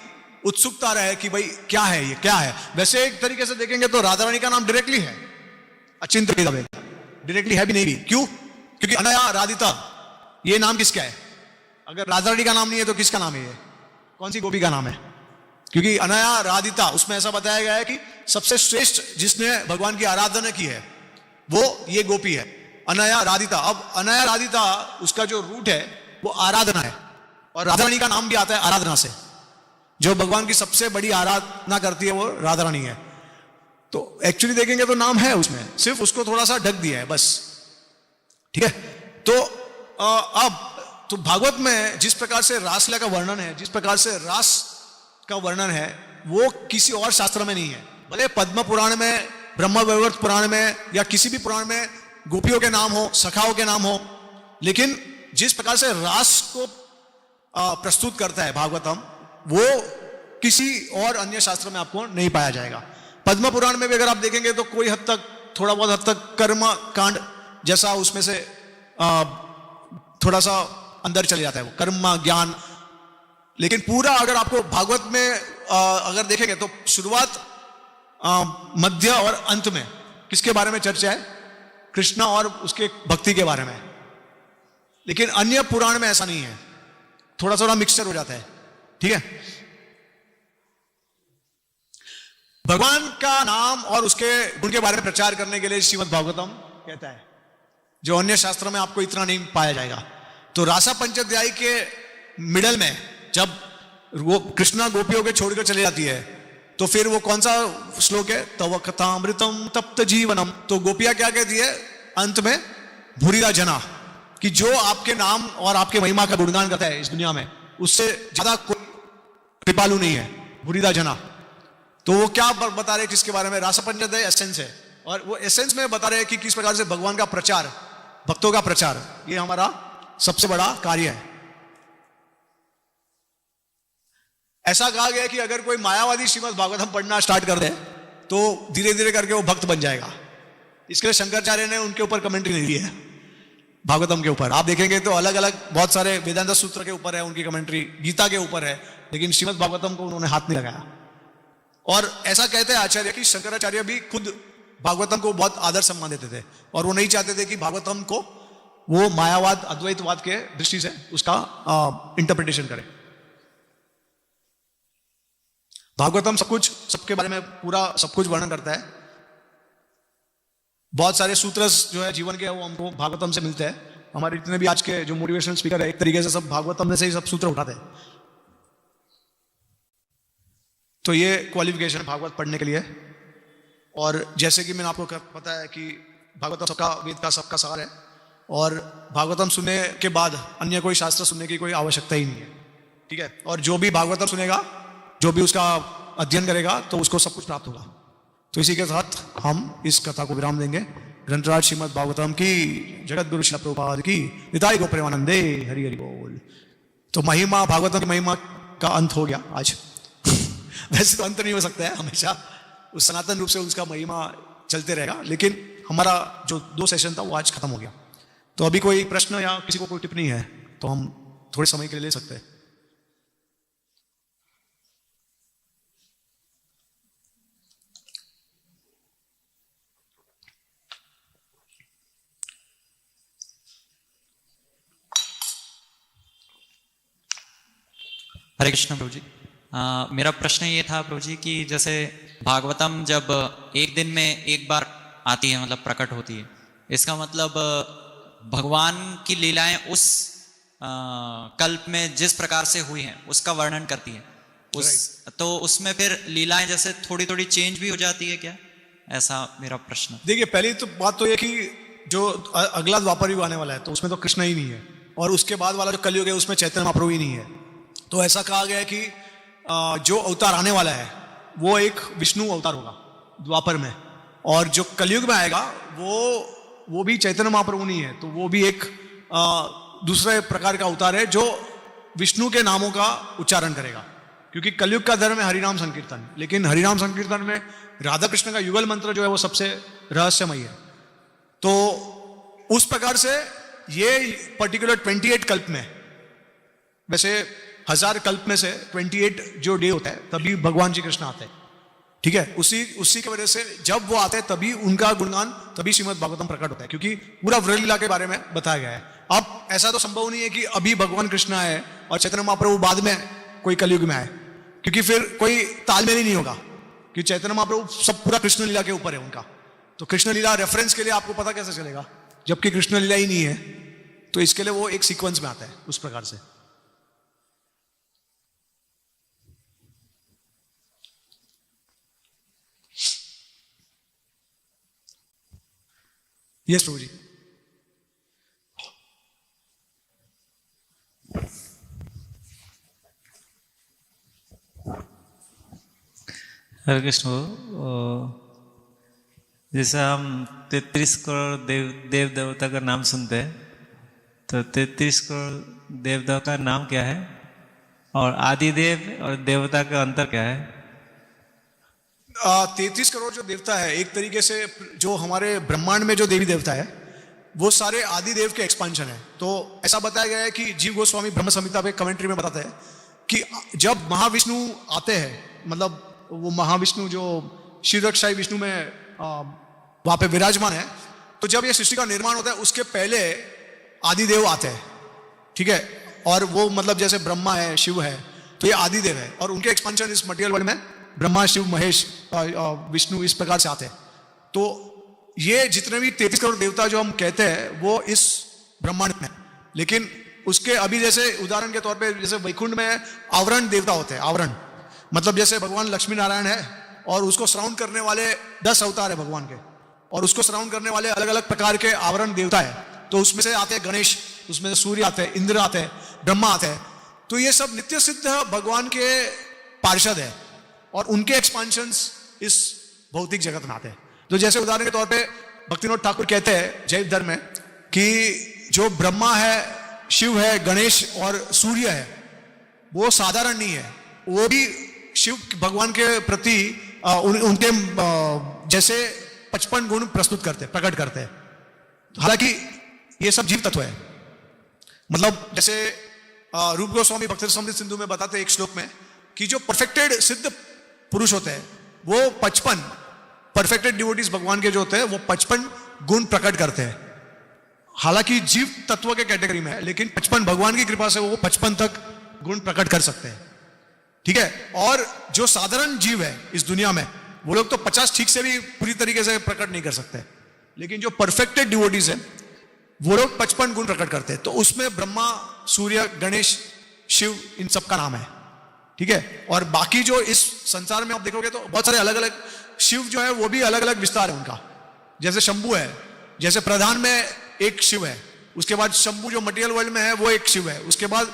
उत्सुकता रहे कि भाई क्या है, ये क्या है। वैसे एक तरीके से देखेंगे तो राधा रानी का नाम डायरेक्टली है, अचिंत्य डायरेक्टली है भी नहीं भी। क्यों? क्योंकि अनया राधिता, ये नाम किसका है? अगर राधा रानी का नाम नहीं है तो किसका नाम है ये? कौन सी गोपी का नाम है? क्योंकि अनया राधिता, उसमें ऐसा बताया गया है कि सबसे श्रेष्ठ जिसने भगवान की आराधना की है वो ये गोपी है, अनया राधिता। अब अनया राधिता, उसका जो रूट है वो आराधना है, और राधा रानी का नाम भी आता है आराधना से। जो भगवान की सबसे बड़ी आराधना करती है वो राधा रानी है। तो एक्चुअली देखेंगे तो नाम है उसमें, सिर्फ उसको थोड़ा सा ढक दिया है बस, ठीक है। तो अब तो भागवत में जिस प्रकार से रासलीला का वर्णन है, जिस प्रकार से रास का वर्णन है, वो किसी और शास्त्र में नहीं है। भले पद्म पुराण में, ब्रह्म वैवर्त पुराण में या किसी भी पुराण में गोपियों के नाम हो, सखाओं के नाम हो, लेकिन जिस प्रकार से रास को प्रस्तुत करता है भागवतम, वो किसी और अन्य शास्त्र में आपको नहीं पाया जाएगा। पद्म पुराण में भी अगर आप देखेंगे तो कोई हद तक, थोड़ा बहुत हद तक कर्म कांड जैसा उसमें से थोड़ा सा अंदर चले जाता है, वो कर्म ज्ञान। लेकिन पूरा अगर आपको भागवत में अगर देखेंगे तो शुरुआत, मध्य और अंत में किसके बारे में चर्चा है? कृष्णा और उसके भक्ति के बारे में। लेकिन अन्य पुराण में ऐसा नहीं है, थोड़ा थोड़ा मिक्सचर हो जाता है, ठीक है। भगवान का नाम और उसके गुण के बारे में प्रचार करने के लिए श्रीमद् भागवतम कहता है, जो अन्य शास्त्रों में आपको इतना नहीं पाया जाएगा। तो रासा पंचाध्याय के मिडल में जब वो कृष्णा गोपियों के छोड़कर चले जाती है, तो फिर वो कौन सा श्लोक है? तव कथामृतम तप्त जीवनम। तो गोपियां क्या कहती है अंत में? भूरिदा जना, कि जो आपके नाम और आपके महिमा का गुणगान करता है इस दुनिया में, उससे ज्यादा कोई कृपालु नहीं है, भूरिदा जना। तो वो क्या बता रहे हैं किसके बारे में? रासा पंचाध्याय एसेंस है, और वो एसेंस में बता रहे हैं कि किस प्रकार से भगवान का प्रचार, भक्तों का प्रचार, ये हमारा सबसे बड़ा कार्य है। ऐसा कहा गया कि अगर कोई मायावादी श्रीमद् भागवतम पढ़ना स्टार्ट कर दे तो धीरे धीरे करके वो भक्त बन जाएगा। इसके लिए शंकराचार्य ने उनके ऊपर कमेंट्री नहीं दी है भागवतम के ऊपर। आप देखेंगे तो अलग अलग बहुत सारे वेदांत सूत्र के ऊपर है उनकी कमेंट्री, गीता के ऊपर है, लेकिन श्रीमद् भागवतम को उन्होंने हाथ नहीं लगाया। और ऐसा कहते हैं आचार्य कि शंकराचार्य भी खुद भागवतम को बहुत आदर सम्मान देते थे, और वो नहीं चाहते थे कि भागवतम को वो मायावाद, अद्वैतवाद के दृष्टि से उसका इंटरप्रिटेशन करे। भागवतम सब कुछ, सबके बारे में पूरा सब कुछ वर्णन करता है। बहुत सारे सूत्र जो है जीवन के, वो हमको भागवतम से मिलते हैं। हमारे जितने भी आज के जो मोटिवेशनल स्पीकर है, एक तरीके से सब भागवतम में से ही सब सूत्र उठाते हैं। तो ये क्वालिफिकेशन है भागवत पढ़ने के लिए। और जैसे कि मैंने आपको पता है कि भागवतम सबका, वेद का सबका सार है, और भागवतम सुनने के बाद अन्य कोई शास्त्र सुनने की कोई आवश्यकता ही नहीं है, ठीक है। और जो भी भागवतम सुनेगा, जो भी उसका अध्ययन करेगा, तो उसको सब कुछ प्राप्त होगा। तो इसी के साथ हम इस कथा को विराम देंगे। ग्रंथराज श्रीमद् भागवतम की, जगत गुरु श्रील प्रभुपाद की, निताई गो प्रेमानंदे, हरि हरि बोल। तो महिमा, भागवतम की महिमा का अंत हो गया आज। वैसे तो अंत नहीं हो सकता है, हमेशा उस सनातन रूप से उसका महिमा चलते रहेगा, लेकिन हमारा जो 2 सेशन था वो आज खत्म हो गया। तो अभी कोई प्रश्न या किसी को कोई टिप्पणी है तो हम थोड़े समय के लिए ले सकते हैं। हरे कृष्ण प्रभु जी। मेरा प्रश्न ये था प्रभु जी कि जैसे भागवतम जब एक दिन में एक बार आती है, मतलब प्रकट होती है, इसका मतलब भगवान की लीलाएं उस कल्प में जिस प्रकार से हुई हैं उसका वर्णन करती है। तो उसमें फिर लीलाएं जैसे थोड़ी थोड़ी चेंज भी हो जाती है क्या? ऐसा मेरा प्रश्न। देखिए, पहली तो बात तो ये कि जो अगला द्वापर युग आने वाला है तो उसमें तो कृष्ण ही नहीं है, और उसके बाद वाला जो कलयुग है उसमें चैतन्य महाप्रभु ही नहीं है। तो ऐसा कहा गया है कि जो अवतार आने वाला है वो एक विष्णु अवतार होगा द्वापर में, और जो कलयुग में आएगा वो भी चैतन्य महाप्रभु नहीं है, तो वो भी एक दूसरे प्रकार का अवतार है जो विष्णु के नामों का उच्चारण करेगा। क्योंकि कलयुग का धर्म है हरिनाम संकीर्तन, लेकिन हरिनाम संकीर्तन में राधा कृष्ण का युगल मंत्र जो है वो सबसे रहस्यमय है। तो उस प्रकार से ये पर्टिकुलर 28 कल्प में, वैसे 1000 कल्प में से 28 जो डे होता है तभी भगवान श्री कृष्ण आते हैं, ठीक है। उसी की वजह से जब वो आते हैं तभी उनका गुणगान, तभी श्रीमद् भागवतम प्रकट होता है, क्योंकि पूरा व्रजलीला के बारे में बताया गया है। अब ऐसा तो संभव नहीं है कि अभी भगवान कृष्ण आए और चैतन्य महाप्रभु बाद में कोई कलयुग में आए, क्योंकि फिर कोई तालमेल ही नहीं होगा, कि चैतन्य महाप्रभु सब पूरा कृष्ण लीला के ऊपर है उनका। तो कृष्ण लीला रेफरेंस के लिए आपको पता कैसे चलेगा जबकि कृष्ण लीला ही नहीं है? तो इसके लिए वो एक सीक्वेंस में आता है उस प्रकार से। यस प्रभु जी। हरे कृष्ण। जैसे हम 33 करोड़ देव देवता का नाम सुनते हैं, तो 33 करोड़ देवता का नाम क्या है, और आदिदेव और देवता का अंतर क्या है? 33 करोड़ जो देवता है, एक तरीके से जो हमारे ब्रह्मांड में जो देवी देवता है वो सारे आदि देव के एक्सपांशन है। तो ऐसा बताया गया है कि जीव गोस्वामी ब्रह्म संहिता पे कमेंट्री में बताते हैं कि जब महाविष्णु आते हैं, मतलब वो महाविष्णु जो क्षीरक्षाई विष्णु में वहां पे विराजमान है, तो जब ये सृष्टि का निर्माण होता है उसके पहले आदिदेव आते हैं, ठीक है। और वो मतलब जैसे ब्रह्मा है, शिव है, तो ये आदिदेव है, और उनके एक्सपांशन इस मटेरियल वर्ल्ड में ब्रह्मा, शिव, महेश, विष्णु इस प्रकार से आते हैं। तो ये जितने भी 33 करोड़ देवता जो हम कहते हैं वो इस ब्रह्मांड में, लेकिन उसके अभी जैसे उदाहरण के तौर पे जैसे वैकुंठ में आवरण देवता होते हैं। आवरण मतलब जैसे भगवान लक्ष्मी नारायण है और उसको सराउंड करने वाले 10 अवतार है भगवान के, और उसको सराउंड करने वाले अलग अलग प्रकार के आवरण देवता है। तो उसमें से आते हैं गणेश, उसमें से सूर्य आते हैं, इंद्र आते हैं, ब्रह्मा आते हैं। तो ये सब नित्य सिद्ध भगवान के पार्षद है और उनके एक्सपांशंस इस भौतिक जगत में आते हैं। तो जैसे उदाहरण के तौर पे भक्तिनोद ठाकुर कहते हैं जैन धर्म में कि जो ब्रह्मा है, शिव है, गणेश और सूर्य है, वो साधारण नहीं है, वो भी शिव भगवान के प्रति उनके जैसे 55 गुण प्रस्तुत करते, प्रकट करते हैं। हालांकि ये सब जीव तत्व है। मतलब जैसे रूप गोस्वामी भक्त समृद्ध सिंधु में बताते हैं एक श्लोक में कि जो परफेक्टेड सिद्ध पुरुष होते हैं वो 55 परफेक्टेड डिवोटीज भगवान के जो होते हैं वो 55 गुण प्रकट करते हैं। हालांकि जीव तत्व के कैटेगरी में है, लेकिन 55 भगवान की कृपा से वो 55 तक गुण प्रकट कर सकते हैं, ठीक है। और जो साधारण जीव है इस दुनिया में, वो लोग तो 50 ठीक से भी पूरी तरीके से प्रकट नहीं कर सकते, लेकिन जो परफेक्टेड डिवोटीज है वो लोग 55 गुण प्रकट करते हैं। तो उसमें ब्रह्मा, सूर्य, गणेश, शिव, इन सब का नाम है, ठीक है। और बाकी जो इस संसार में आप देखोगे तो बहुत सारे अलग अलग शिव जो है वो भी अलग अलग विस्तार है उनका। जैसे शंभु है, जैसे प्रधान में एक शिव है, उसके बाद शंभु जो मटेरियल वर्ल्ड में है वो एक शिव है। उसके बाद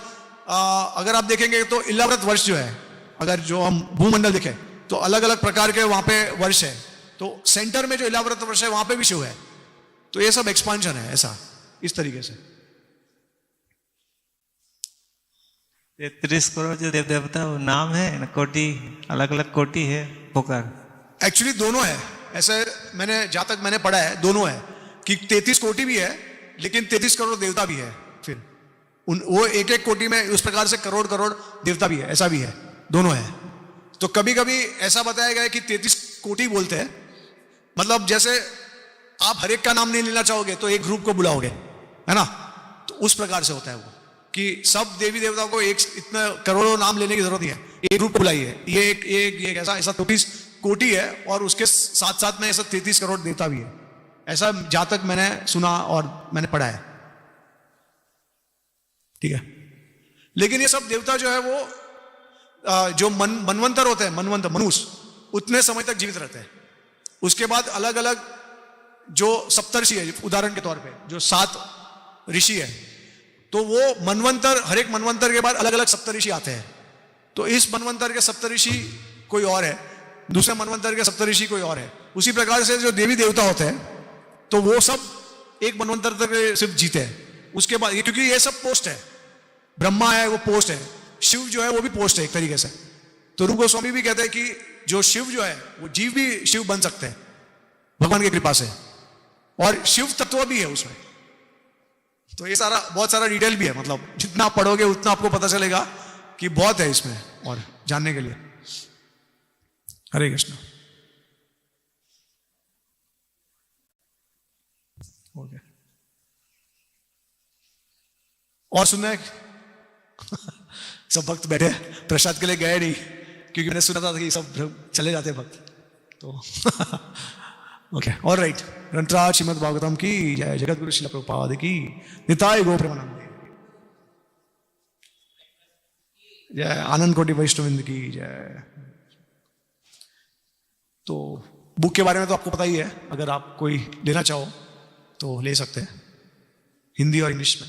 अगर आप देखेंगे तो इलाव्रत वर्ष जो है, अगर जो हम भूमंडल देखें तो अलग अलग प्रकार के वहां पे वर्ष है। तो सेंटर में जो इलाव्रत वर्ष है वहां पे भी शिव है। तो ये सब एक्सपांशन है, ऐसा इस तरीके से। 33 करोड़ जो देव देवता वो नाम है ना, कोटि अलग अलग कोटि है पुकार? एक्चुअली दोनों है, ऐसे मैंने जहां तक मैंने पढ़ा है दोनों है कि 33 कोटि भी है, लेकिन 33 करोड़ देवता भी है। फिर वो एक एक कोटि में उस प्रकार से करोड़ करोड़ देवता भी है, ऐसा भी है, दोनों है। तो कभी कभी ऐसा बताया गया है कि 33 कोटि बोलते हैं, मतलब जैसे आप हर एक का नाम नहीं लेना चाहोगे तो एक ग्रुप को बुलाओगे, है ना। तो उस प्रकार से होता है वो कि सब देवी देवताओं को एक इतना करोड़ों नाम लेने की जरूरत नहीं है, एक ग्रुप को बुलाइए। ये एक ऐसा 33 कोटि है और उसके साथ साथ में ऐसा 33 करोड़ देवता भी है, ऐसा जहां तक मैंने सुना और मैंने पढ़ा है, ठीक है। लेकिन ये सब देवता जो है वो जो मनवंतर होते हैं, मनवंतर मनुष्य उतने समय तक जीवित रहते हैं। उसके बाद अलग अलग जो सप्तर्षि है, उदाहरण के तौर पे जो 7 ऋषि है, तो वो मनवंतर, हर एक मनवंतर के बाद अलग अलग सप्तऋषि आते हैं। तो इस मनवंतर के सप्तऋषि कोई और है, दूसरे मनवंतर के सप्तऋषि कोई और है। उसी प्रकार से जो देवी देवता होते हैं तो वो सब एक मनवंतर तक सिर्फ जीते हैं। उसके बाद क्योंकि ये सब पोस्ट है, ब्रह्मा है वो पोस्ट है, शिव जो है वो भी पोस्ट है एक तरीके से। तो रूप गोस्वामी भी कहते हैं कि जो शिव जो है वो जीव भी शिव बन सकते हैं भगवान की कृपा से, और शिव तत्व भी है उसमें। तो ये सारा बहुत सारा डिटेल भी है, मतलब जितना आप पढ़ोगे उतना आपको पता चलेगा कि बहुत है इसमें और जानने के लिए। हरे कृष्ण। ओके, और सुनना है? सब भक्त बैठे प्रसाद के लिए गए नहीं, क्योंकि मैंने सुना था कि सब चले जाते भक्त तो ओके, ऑल राइट। ग्रंथराज श्रीमद् भागवतम की जय, जगत गुरु श्रील प्रभुपाद की निताय गो प्रेमानंद, जय आनंद कोटि वैष्णविंद की जय। तो बुक के बारे में तो आपको पता ही है, अगर आप कोई लेना चाहो तो ले सकते हैं, हिंदी और इंग्लिश में।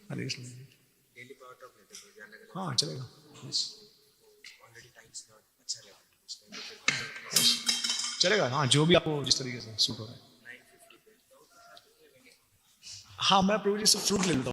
हरे कृष्ण। हाँ चलेगा। चलेगा, हाँ जो भी आपको जिस तरीके से सूट हो रहा है। हाँ मैं प्रभु जी से फ्रूट ले लेता हूँ।